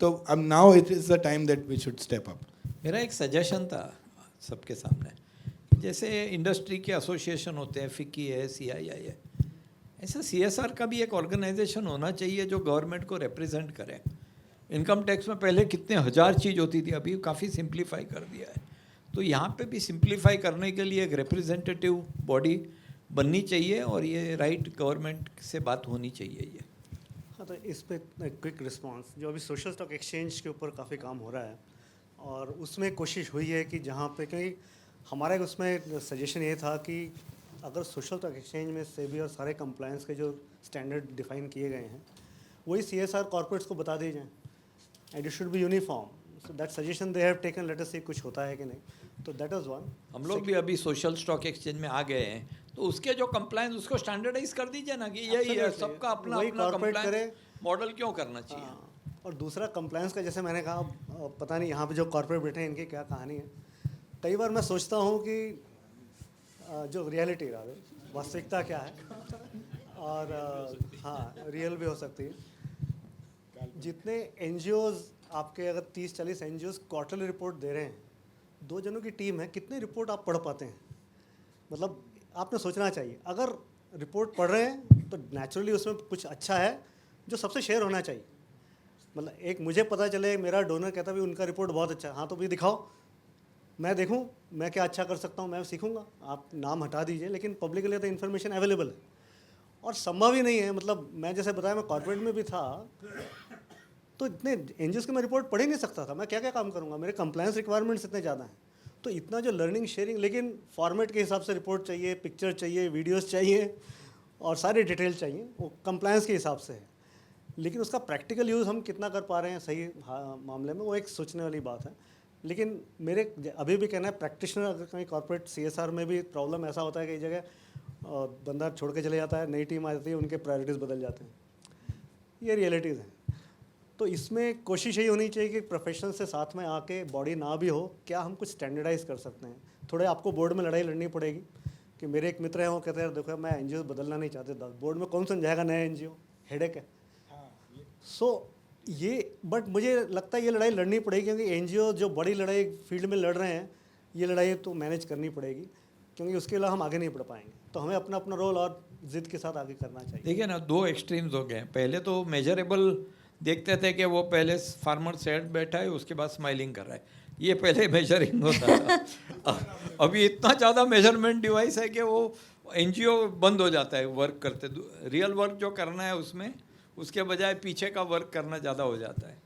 तो अब now it is the time that we should step up. मेरा एक सजेशन था सबके सामने, जैसे इंडस्ट्री के एसोसिएशन होते हैं, फिक्की है, CII है, ऐसा CSR का भी एक ऑर्गेनाइजेशन होना चाहिए जो गवर्नमेंट को रिप्रेजेंट करे. इनकम टैक्स में पहले कितने हज़ार चीज़ होती थी, अभी काफ़ी सिंप्लीफाई कर दिया है. तो यहाँ पे भी सिंप्लीफाई करने के लिए एक रिप्रेजेंटेटिव बॉडी बननी चाहिए, और ये राइट गवर्नमेंट से बात होनी चाहिए. ये हाँ, तो इस पर क्विक रिस्पांस, जो अभी सोशल स्टॉक एक्सचेंज के ऊपर काफ़ी काम हो रहा है, और उसमें कोशिश हुई है कि जहाँ पे, क्योंकि हमारा उसमें सजेशन ये था कि अगर सोशल स्टॉक एक्सचेंज में सेबी और सारे कंप्लायंस के जो स्टैंडर्ड डिफाइन किए गए हैं वही CSR कॉर्पोरेट्स को बता दिए जाएँ, and it should be uniform. So that suggestion they have taken, let us see कुछ होता है कि नहीं. तो दैट वाज वन. हम लोग भी अभी सोशल स्टॉक एक्सचेंज में आ गए हैं, तो उसके जो कंप्लायंस उसको स्टैंडर्डाइज कर दीजिए ना, कि यही है, सबका अपना अपना कंप्लायंस मॉडल क्यों करना चाहिए. और दूसरा कंप्लायंस का, जैसे मैंने कहा, पता नहीं यहाँ पे जो कॉर्पोरेट बैठे हैं इनकी क्या कहानी है. कई बार मैं सोचता हूँ कि जो रियलिटी रहा वास्तविकता क्या है, और हाँ रियल भी हो सकती है. जितने NGOs आपके, अगर 30-40 NGOs क्वार्टरली रिपोर्ट दे रहे हैं, 2 जनों की टीम है, कितनी रिपोर्ट आप पढ़ पाते हैं. मतलब आपने सोचना चाहिए, अगर रिपोर्ट पढ़ रहे हैं तो नेचुरली उसमें कुछ अच्छा है जो सबसे शेयर होना चाहिए. मतलब एक मुझे पता चले, मेरा डोनर कहता भी उनका रिपोर्ट बहुत अच्छा है, हाँ तो भी दिखाओ, मैं देखूं मैं क्या अच्छा कर सकता हूं, मैं सीखूंगा. आप नाम हटा दीजिए, लेकिन पब्लिक के लिए तो इन्फॉर्मेशन अवेलेबल है, और संभव ही नहीं है. मतलब मैं जैसे बताया, मैं कॉर्पोरेट में भी था, तो इतने NGOs के मैं रिपोर्ट पढ़ ही नहीं सकता था. मैं क्या क्या काम करूँगा, मेरे कंप्लायंस रिक्वायरमेंट्स इतने ज़्यादा हैं. तो इतना जो लर्निंग शेयरिंग, लेकिन फॉर्मेट के हिसाब से रिपोर्ट चाहिए, पिक्चर चाहिए, वीडियोस चाहिए, और सारी डिटेल चाहिए, वो कंप्लायंस के हिसाब से है. लेकिन उसका प्रैक्टिकल यूज़ हम कितना कर पा रहे हैं सही मामले में, वो एक सोचने वाली बात है. लेकिन मेरे अभी भी कहना है, प्रैक्टिशनर अगर कहीं कॉर्पोरेट CSR में भी प्रॉब्लम ऐसा होता है, कई जगह बंदा छोड़ के चले जाता है, नई टीम आ जाती है, उनके प्रायोरिटीज़ बदल जाते हैं. ये रियलिटीज़ हैं. तो इसमें कोशिश यही होनी चाहिए कि प्रोफेशनल से साथ में आके, बॉडी ना भी हो, क्या हम कुछ स्टैंडर्डाइज कर सकते हैं. थोड़े आपको बोर्ड में लड़ाई लड़नी पड़ेगी, कि मेरे एक मित्र हैं, वो कहते हैं देखो मैं NGO बदलना नहीं चाहते, बोर्ड में कौन समझाएगा नया NGO, हेडेक है. सो ये, बट मुझे लगता है ये लड़ाई लड़नी पड़ेगी, क्योंकि NGO जो बड़ी लड़ाई फील्ड में लड़ रहे हैं, ये लड़ाई तो मैनेज करनी पड़ेगी, क्योंकि उसके अलावा हम आगे नहीं बढ़ पाएंगे. तो हमें अपना अपना रोल और जिद के साथ आगे करना चाहिए. देखिए ना, 2 एक्सट्रीम्स हो गए. पहले तो मेजरेबल देखते थे कि वो पहले फार्मर सेट बैठा है, उसके बाद स्माइलिंग कर रहा है. ये पहले मेजरिंग होता था। अभी इतना ज़्यादा मेजरमेंट डिवाइस है कि वो एनजीओ बंद हो जाता है वर्क करते, रियल वर्क जो करना है उसमें उसके बजाय पीछे का वर्क करना ज़्यादा हो जाता है।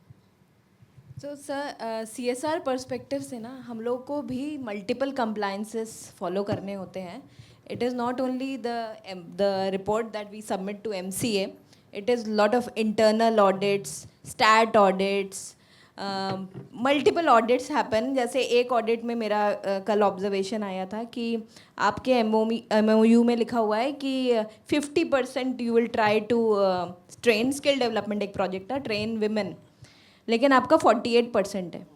सो सर CSR पर्सपेक्टिव से ना हम लोग को भी मल्टीपल कंप्लायंसेस फॉलो करने होते हैं. It is not only the report that we submit to MCA. It is lot of internal audits, stat audits, multiple audits happen. जैसे एक ऑडिट में मेरा कल ऑब्जर्वेशन आया था कि आपके MOU में लिखा हुआ है कि 50% you will try to train, skill development एक प्रोजेक्ट था, ट्रेन विमेन, लेकिन आपका 48% है,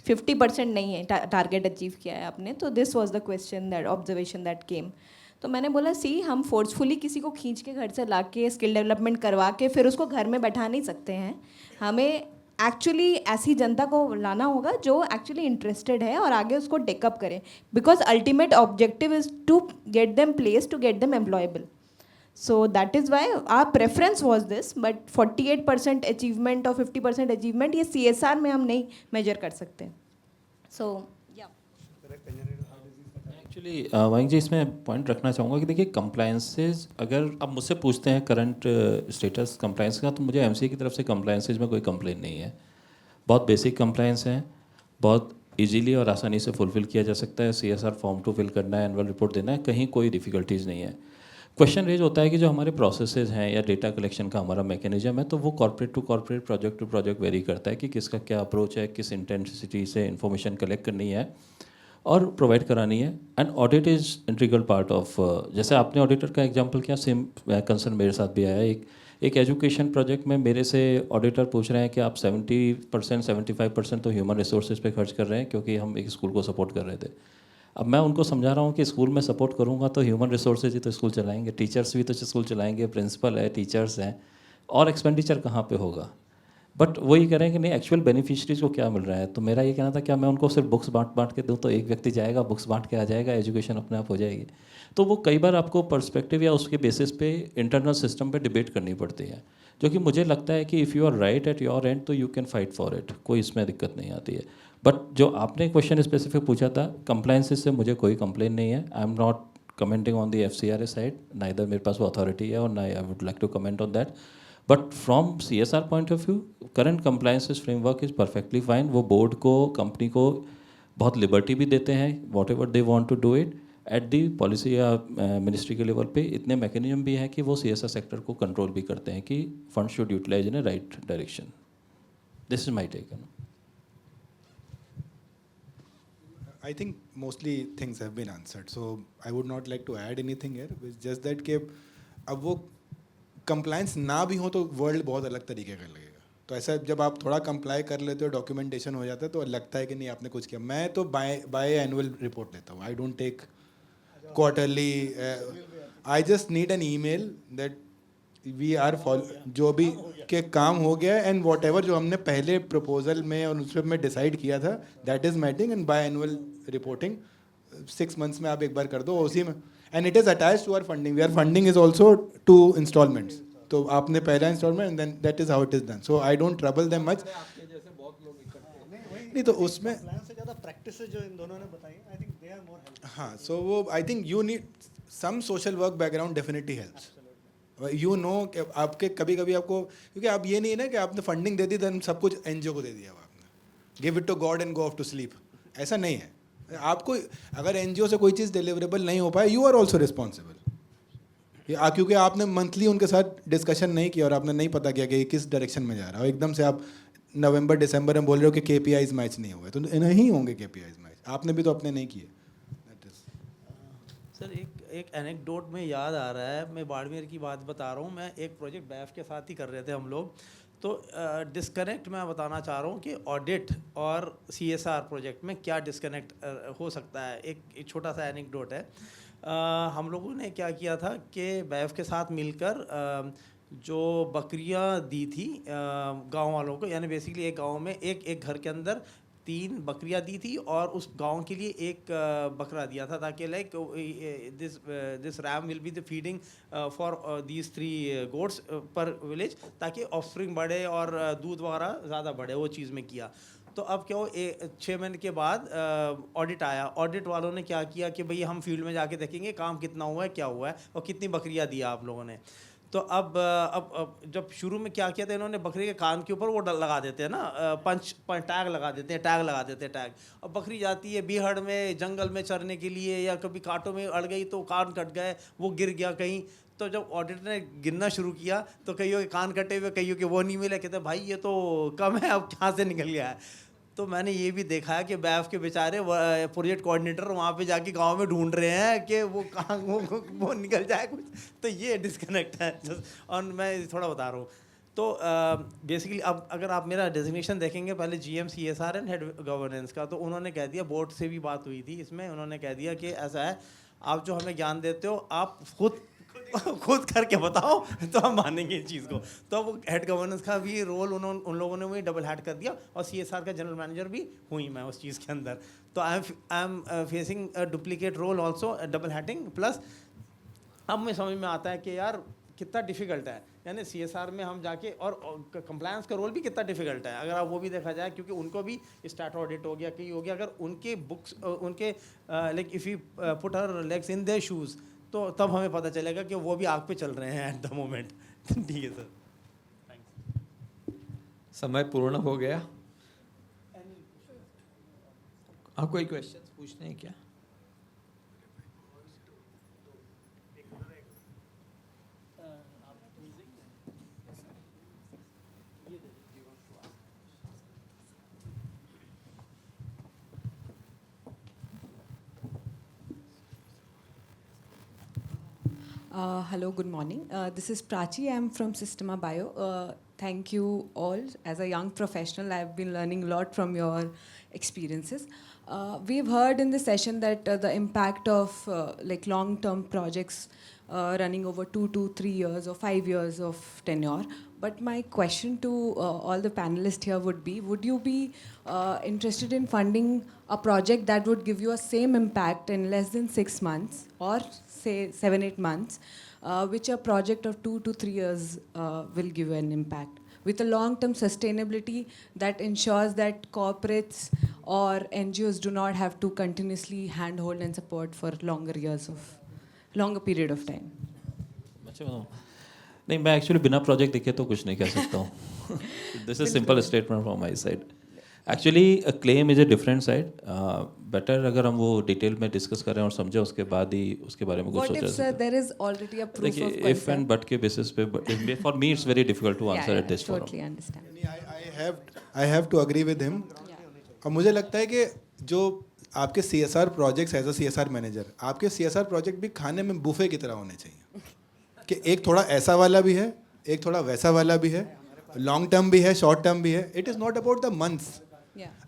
50% नहीं है टारगेट अचीव किया है आपने. तो this was the question, that observation that came. तो मैंने बोला सी, हम फोर्सफुली किसी को खींच के घर से ला के स्किल डेवलपमेंट करवा के फिर उसको घर में बैठा नहीं सकते हैं. हमें एक्चुअली ऐसी जनता को लाना होगा जो एक्चुअली इंटरेस्टेड है और आगे उसको टेकअप करें, because ultimate objective is to get them place, to get them employable. So that is why our preference was this, but 48% achievement और 50% achievement ये CSR में हम नहीं measure कर सकते. So yeah. एक्चुअली वाइंग जी इसमें पॉइंट रखना चाहूँगा कि देखिए कंप्लायंसेज, अगर आप मुझसे पूछते हैं करंट स्टेटस कंप्लायंस का, तो मुझे MCA की तरफ से कंप्लायंसेज में कोई कंप्लेन नहीं है. बहुत बेसिक कंप्लायंस हैं, बहुत इजीली और आसानी से फुलफ़िल किया जा सकता है. CSR फॉर्म टू फिल करना है, एनुअल रिपोर्ट देना है, कहीं कोई डिफ़िकल्टीज़ नहीं है. क्वेश्चन रेज होता है कि जो हमारे प्रोसेसेस हैं या डेटा कलेक्शन का हमारा मैकेनिज्म है, तो वो corporate to corporate, project to project vary करता है कि किसका क्या अप्रोच है, किस इंटेंसिटी से इन्फॉर्मेशन कलेक्ट करनी है और प्रोवाइड करानी है. And audit is integral part of, जैसे आपने ऑडिटर का एग्जांपल किया, सेम कंसर्न मेरे साथ भी आया. एक एजुकेशन प्रोजेक्ट में मेरे से ऑडिटर पूछ रहे हैं कि आप 70% 75% तो ह्यूमन रिसोर्सेज पे खर्च कर रहे हैं क्योंकि हम एक स्कूल को सपोर्ट कर रहे थे. अब मैं उनको समझा रहा हूँ कि स्कूल में सपोर्ट करूँगा तो ह्यूमन रिसोर्सेज ही तो स्कूल चलाएंगे, टीचर्स भी तो स्कूल चलाएंगे, प्रिंसिपल है, टीचर्स हैं, और एक्सपेंडिचर कहाँ पे होगा. बट वही कह रहे हैं कि नहीं, एक्चुअल बेनिफिशरीज को क्या मिल रहा है. तो मेरा ये कहना था, क्या मैं उनको सिर्फ बुक्स बांट के दूँ तो एक व्यक्ति जाएगा, बुक्स बांट के आ जाएगा, एजुकेशन अपने आप हो जाएगी. तो वो कई बार आपको पर्सपेक्टिव या उसके बेसिस पे इंटरनल सिस्टम पे डिबेट करनी पड़ती है, जो कि मुझे लगता है कि if you are right at your end तो you can fight for it, कोई इसमें दिक्कत नहीं आती है. बट जो आपने क्वेश्चन स्पेसिफिक पूछा था, कंप्लायंसेस से मुझे कोई कंप्लेन नहीं है. I am not commenting on the FCRA side, neither मेरे पास वो अथॉरिटी है और ना I would like to comment on that. But from CSR point of view, current compliances framework is perfectly fine. वो बोर्ड को, कंपनी को बहुत लिबर्टी भी देते हैं, whatever they want to do it. At the policy या ministry के level पे इतने मैकेनिज्म भी हैं कि वो CSR सेक्टर को कंट्रोल भी करते हैं कि fund should utilise in a right direction. This is my take. I think mostly things have been answered, so I would not like to add anything here. It's just that कि अब वो compliance ना भी हो तो world बहुत अलग तरीके का लगेगा. तो ऐसा जब आप थोड़ा comply कर लेते हो, documentation हो जाता है, तो लगता है कि नहीं आपने कुछ किया. मैं तो by annual report लेता हूँ. I don't take quarterly. I just need an email that we are जो भी के काम हो गया एंड वॉट एवर जो हमने पहले प्रपोजल में और उस पर मैं डिसाइड किया था, that is matting. And biannual reporting 6 months में आप एक बार कर दो उसी में. And it is attach to our funding. We are funding is also 2 installments. तो आपने पहला installment and then that is how it is done. So I don't trouble them much. नहीं तो उसमें से ज़्यादा प्रैक्टिस जो इन दोनों ने बताई, I think they are more helpful. हाँ, सो वो I think you need some social work background definitely helps. You know कि आपके कभी कभी आपको, क्योंकि आप ये नहीं है ना कि आपने फंडिंग दे दी देन सब कुछ NGO को दे दिया आपने, give it to God and go off to sleep. ऐसा नहीं है. आपको अगर NGO से कोई चीज़ डिलीवरेबल नहीं हो पाए, यू आर ऑल्सो रिस्पॉन्सिबल. क्योंकि आपने मंथली उनके साथ डिस्कशन नहीं किया और आपने नहीं पता किया कि किस डायरेक्शन में जा रहा है. एकदम से आप नवंबर दिसंबर में बोल रहे हो कि KPIs मैच नहीं हुए, तो नहीं होंगे KPIs मैच. आपने भी तो अपने नहीं किए. सर एक एनेक्डोट में याद आ रहा है, मैं बाड़मेर की बात बता रहा हूँ. मैं एक प्रोजेक्ट BAF के साथ ही कर रहे थे हम लोग. तो डिस्कनेक्ट मैं बताना चाह रहा हूँ कि ऑडिट और CSR प्रोजेक्ट में क्या डिस्कनेक्ट हो सकता है. एक छोटा सा एनेक्डोट है. हम लोगों ने क्या किया था कि BAF के साथ मिलकर जो बकरियाँ दी थी गांव वालों को, यानी बेसिकली एक गांव में एक घर के अंदर 3 बकरियां दी थी और उस गांव के लिए एक बकरा दिया था, ताकि like this RAM will be the feeding for these 3 goats पर विलेज, ताकि ऑफस्प्रिंग बढ़े और दूध वगैरह ज़्यादा बढ़े. वो चीज़ में किया. तो अब क्या हो 6 महीने के बाद ऑडिट आया। ऑडिट वालों ने क्या किया कि भाई हम फील्ड में जाके देखेंगे काम कितना हुआ है, क्या हुआ है और कितनी बकरियां दी आप लोगों ने। तो अब जब शुरू में क्या किया था इन्होंने, बकरी के कान के ऊपर वो लगा देते हैं ना, पंच टैग लगा देते हैं, टैग। अब बकरी जाती है बीहड़ में, जंगल में चरने के लिए, या कभी कांटों में अड़ गई तो कान कट गए, वो गिर गया कहीं। तो जब ऑडिटर ने गिनना शुरू किया तो कईयों के कान कटे हुए, कईयों के वो नहीं मिले। कहते भाई ये तो कम है, अब कहाँ से निकल गया है। तो मैंने ये भी देखा है कि बैफ के बेचारे प्रोजेक्ट कोऑर्डिनेटर वहाँ पे जाके गांव में ढूंढ रहे हैं कि वो कहाँ वो निकल जाए कुछ। तो ये डिस्कनेक्ट है और मैं थोड़ा बता रहा हूँ। तो बेसिकली अब अगर आप मेरा डेजिग्नेशन देखेंगे, पहले GM CSR and head governance का, तो उन्होंने कह दिया, बोर्ड से भी बात हुई थी इसमें, उन्होंने कह दिया कि ऐसा है, आप जो हमें ज्ञान देते हो आप खुद करके बताओ तो हम मानेंगे इस चीज़ को। तो वो हेड गवर्नेंस का भी रोल उन लोगों ने वही डबल हैट कर दिया, और CSR का जनरल मैनेजर भी हुई मैं उस चीज़ के अंदर। तो I am facing duplicate role also, double hatting plus. अब मुझे समझ में आता है कि यार कितना डिफ़िकल्ट है, यानी CSR में हम जाके, और कंप्लायंस का रोल भी कितना डिफ़िकल्ट है अगर आप वो भी देखा जाए, क्योंकि उनको भी स्टार्ट ऑडिट हो गया, कहीं हो गया। अगर उनके बुक्स उनके like if you put her legs in their shoes, तो तब हमें पता चलेगा कि वो भी आग पे चल रहे हैं एट द मोमेंट। ठीक है सर, समय पूर्ण हो गया। आप कोई क्वेश्चन पूछने हैं क्या? Hello, good morning. This is Prachi. I'm from Systema Bio. Thank you all. As a young professional, I've been learning a lot from your experiences. We've heard in the session that the impact of like long-term projects running over 2 to 3 years or 5 years of tenure. But my question to all the panelists here would be, would you be interested in funding a project that would give you a same impact in less than 6 months or say 7-8 months, which a project of 2 to 3 years will give you an impact, with a long-term sustainability that ensures that corporates or NGOs do not have to continuously handhold and support for longer period of time? अच्छा बताऊँ? नहीं, मैं actually बिना project देखे तो कुछ नहीं कह सकता हूँ। This is simple statement from my side. Actually claim is a different side. Better अगर हम वो डिटेल में डिस्कस करें और समझें, उसके बाद ही उसके बारे में कुछ सोचा जाए। There is already a proof of देखिए, इफ एंड बट के बेसिस पे for me it's very difficult to answer at this totally understand. I have to agree with him. और मुझे लगता है कि जो आपके CSR projects as a CSR manager, आपके CSR प्रोजेक्ट भी खाने में बुफे की तरह होने चाहिए कि एक थोड़ा ऐसा वाला भी है, एक थोड़ा वैसा वाला भी है, लॉन्ग टर्म भी है, शॉर्ट टर्म भी है। It is not about the months.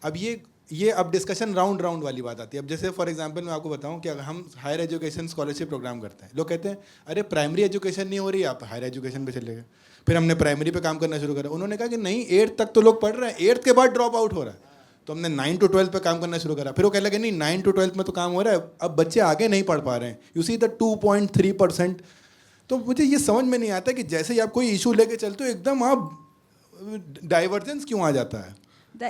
अब ये अब डिस्कशन राउंड वाली बात आती है। अब जैसे फॉर एग्जांपल मैं आपको बताऊं कि अगर हम हायर एजुकेशन स्कॉलरशिप प्रोग्राम करते हैं, लोग कहते हैं अरे प्राइमरी एजुकेशन नहीं हो रही, आप हायर एजुकेशन पे चले गए। फिर हमने प्राइमरी पे काम करना शुरू करा, उन्होंने कहा कि नहीं 8th तक तो लोग पढ़ रहे हैं, 8th के बाद ड्रॉप आउट हो रहा है। तो हमने 9 to 12 पे काम करना शुरू करा, फिर वो कह लगे नहीं 9 to 12 में तो काम हो रहा है, अब बच्चे आगे नहीं पढ़ पा रहे हैं। You see the 2.3%। तो मुझे ये समझ में नहीं आता कि जैसे ही आप कोई इशू लेके चलते हो एकदम आप डाइवर्जेंस क्यों आ जाता है।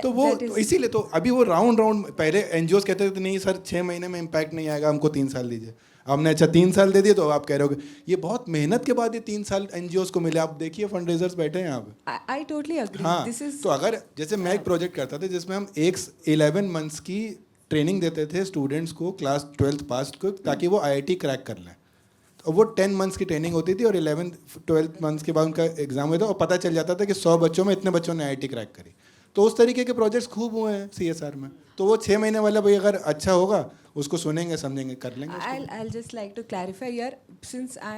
तो वो इसीलिए तो अभी वो राउंड पहले NGOs कहते थे नहीं सर 6 महीने में इम्पैक्ट नहीं आएगा, हमको 3 साल दीजिए। हमने अच्छा 3 साल दे दिए, तो आप कह रहे हो ये बहुत मेहनत के बाद ये 3 साल NGOs को मिले। आप देखिए फंड रेजर्स बैठे हैं यहाँ पे। I totally agree. हाँ, तो अगर जैसे मैं एक प्रोजेक्ट करता था जिसमें हम 11 मंथ्स की ट्रेनिंग देते थे स्टूडेंट्स को, क्लास 12th पास को, ताकि वो IIT क्रैक कर लें। तो वो 10 मंथ्स की ट्रेनिंग होती थी और 11th-12th मंथ्स के बाद उनका एग्जाम हुआ था और पता चल जाता था कि 100 बच्चों में इतने बच्चों ने IIT क्रैक करी। तो उस तरीके के प्रोजेक्ट्स खूब हुए हैं CSR में। तो वो 6 महीने वाला भाई अगर अच्छा होगा उसको सुनेंगे, समझेंगे, कर लेंगे। I'll just like to clarify here, since I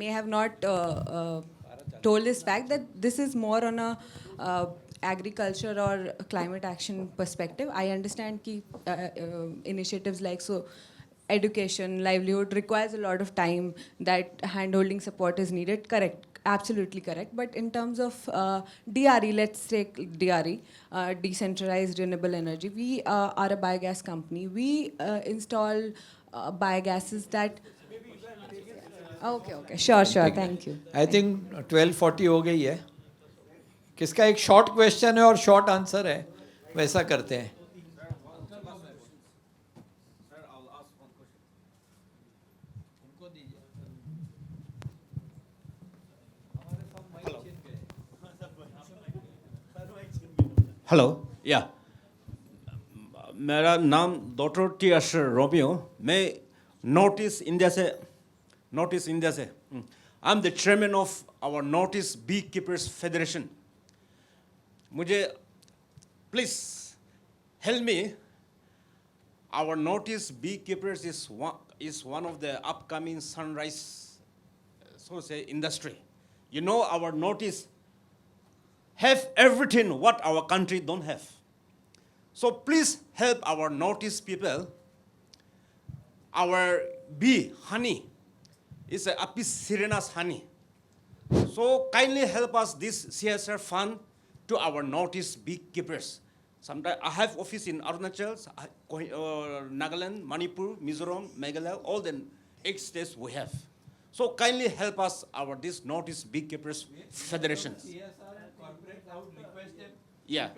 may have not told this fact that this is more on a agriculture or climate action perspective. I understand ki initiatives like education, livelihood requires a lot of time, that hand-holding support is needed. Correct. Absolutely correct. But in terms of DRE, let's take DRE, decentralized renewable energy. We are a biogas company. We install biogases that. Okay. Sure. Thank you. I think 12:40 हो गई है। किसका एक short question है और short answer है, वैसा करते हैं। हेलो या मेरा नाम डॉक्टर टी एस रोमियो, मैं नॉर्थ ईस्ट इंडिया से I am the chairman of our north east bee keepers federation. मुझे please help me, our north east bee keepers is one of the upcoming sunrise so say industry. You know, our North East have everything what our country don't have. So please help our North East people. Our bee honey is a Apis syrinus honey. So kindly help us this CSR fund to our North East beekeepers. Sometimes I have office in Arunachal, Nagaland, Manipur, Mizoram, Meghalaya, all the 8 states we have. So kindly help us, our this Northeast Beekeepers Federations. Yeah.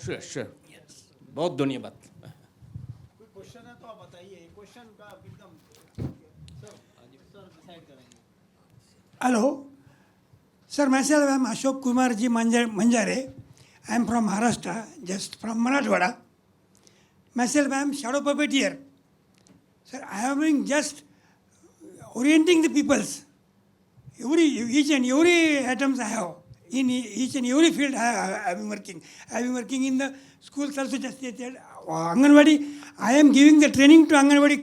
Sure, sure. Yes. बहुत धन्यवाद. कोई question है तो आप बताइए, question का एकदम sir decide करेंगे। Hello, sir. Myself, I am Ashok Kumar Ji Manjare. I am from Maharashtra, just from Marathwada. Myself, I am shadow puppeteer. Sir, I am doing just orienting the peoples. Each and every atoms I have. In each and every field I have been working. I have been working in the schools also just Anganwadi. I am giving the training to Anganwadi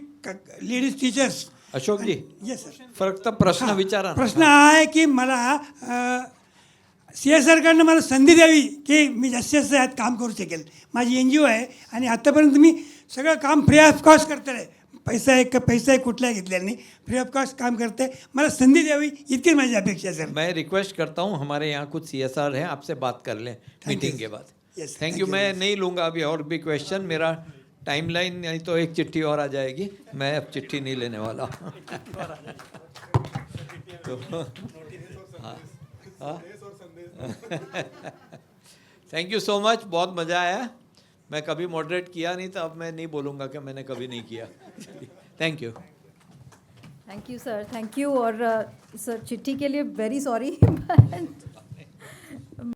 ladies teachers. Ashok ji, Yes, sir. फक्त प्रश्न विचारा ना. प्रश्न हा आहे की मला CSRकडनं मला संधी द्यावी की मी जास्तीत जास्त यात काम करू शकेल. माझी NGO आहे आणि आत्तापर्यंत मी सगळं काम फ्री ऑफ कॉस्ट करते आहे. पैसा कुठलाही घेतलेला नाही, फ्री ऑफ कॉस्ट काम करते. मला संधी द्यावी इतकी माझी अपेक्षा आहे सर. मैं रिक्वेस्ट करता हूँ, हमारे यहाँ कुछ CSR हैं, आपसे बात कर लें मीटिंग के बाद. Yes, thank you. मैं नहीं लूँगा अभी और भी क्वेश्चन, मेरा टाइमलाइन नहीं तो एक चिट्ठी और आ जाएगी. मैं अब चिट्ठी नहीं लेने वाला. थैंक यू सो मच, बहुत मज़ा आया. मैं कभी मॉडरेट किया नहीं था, अब मैं नहीं बोलूँगा कि मैंने कभी नहीं किया. Thank you. Thank you sir, thank you. और सर चिट्ठी के लिए वेरी सॉरी.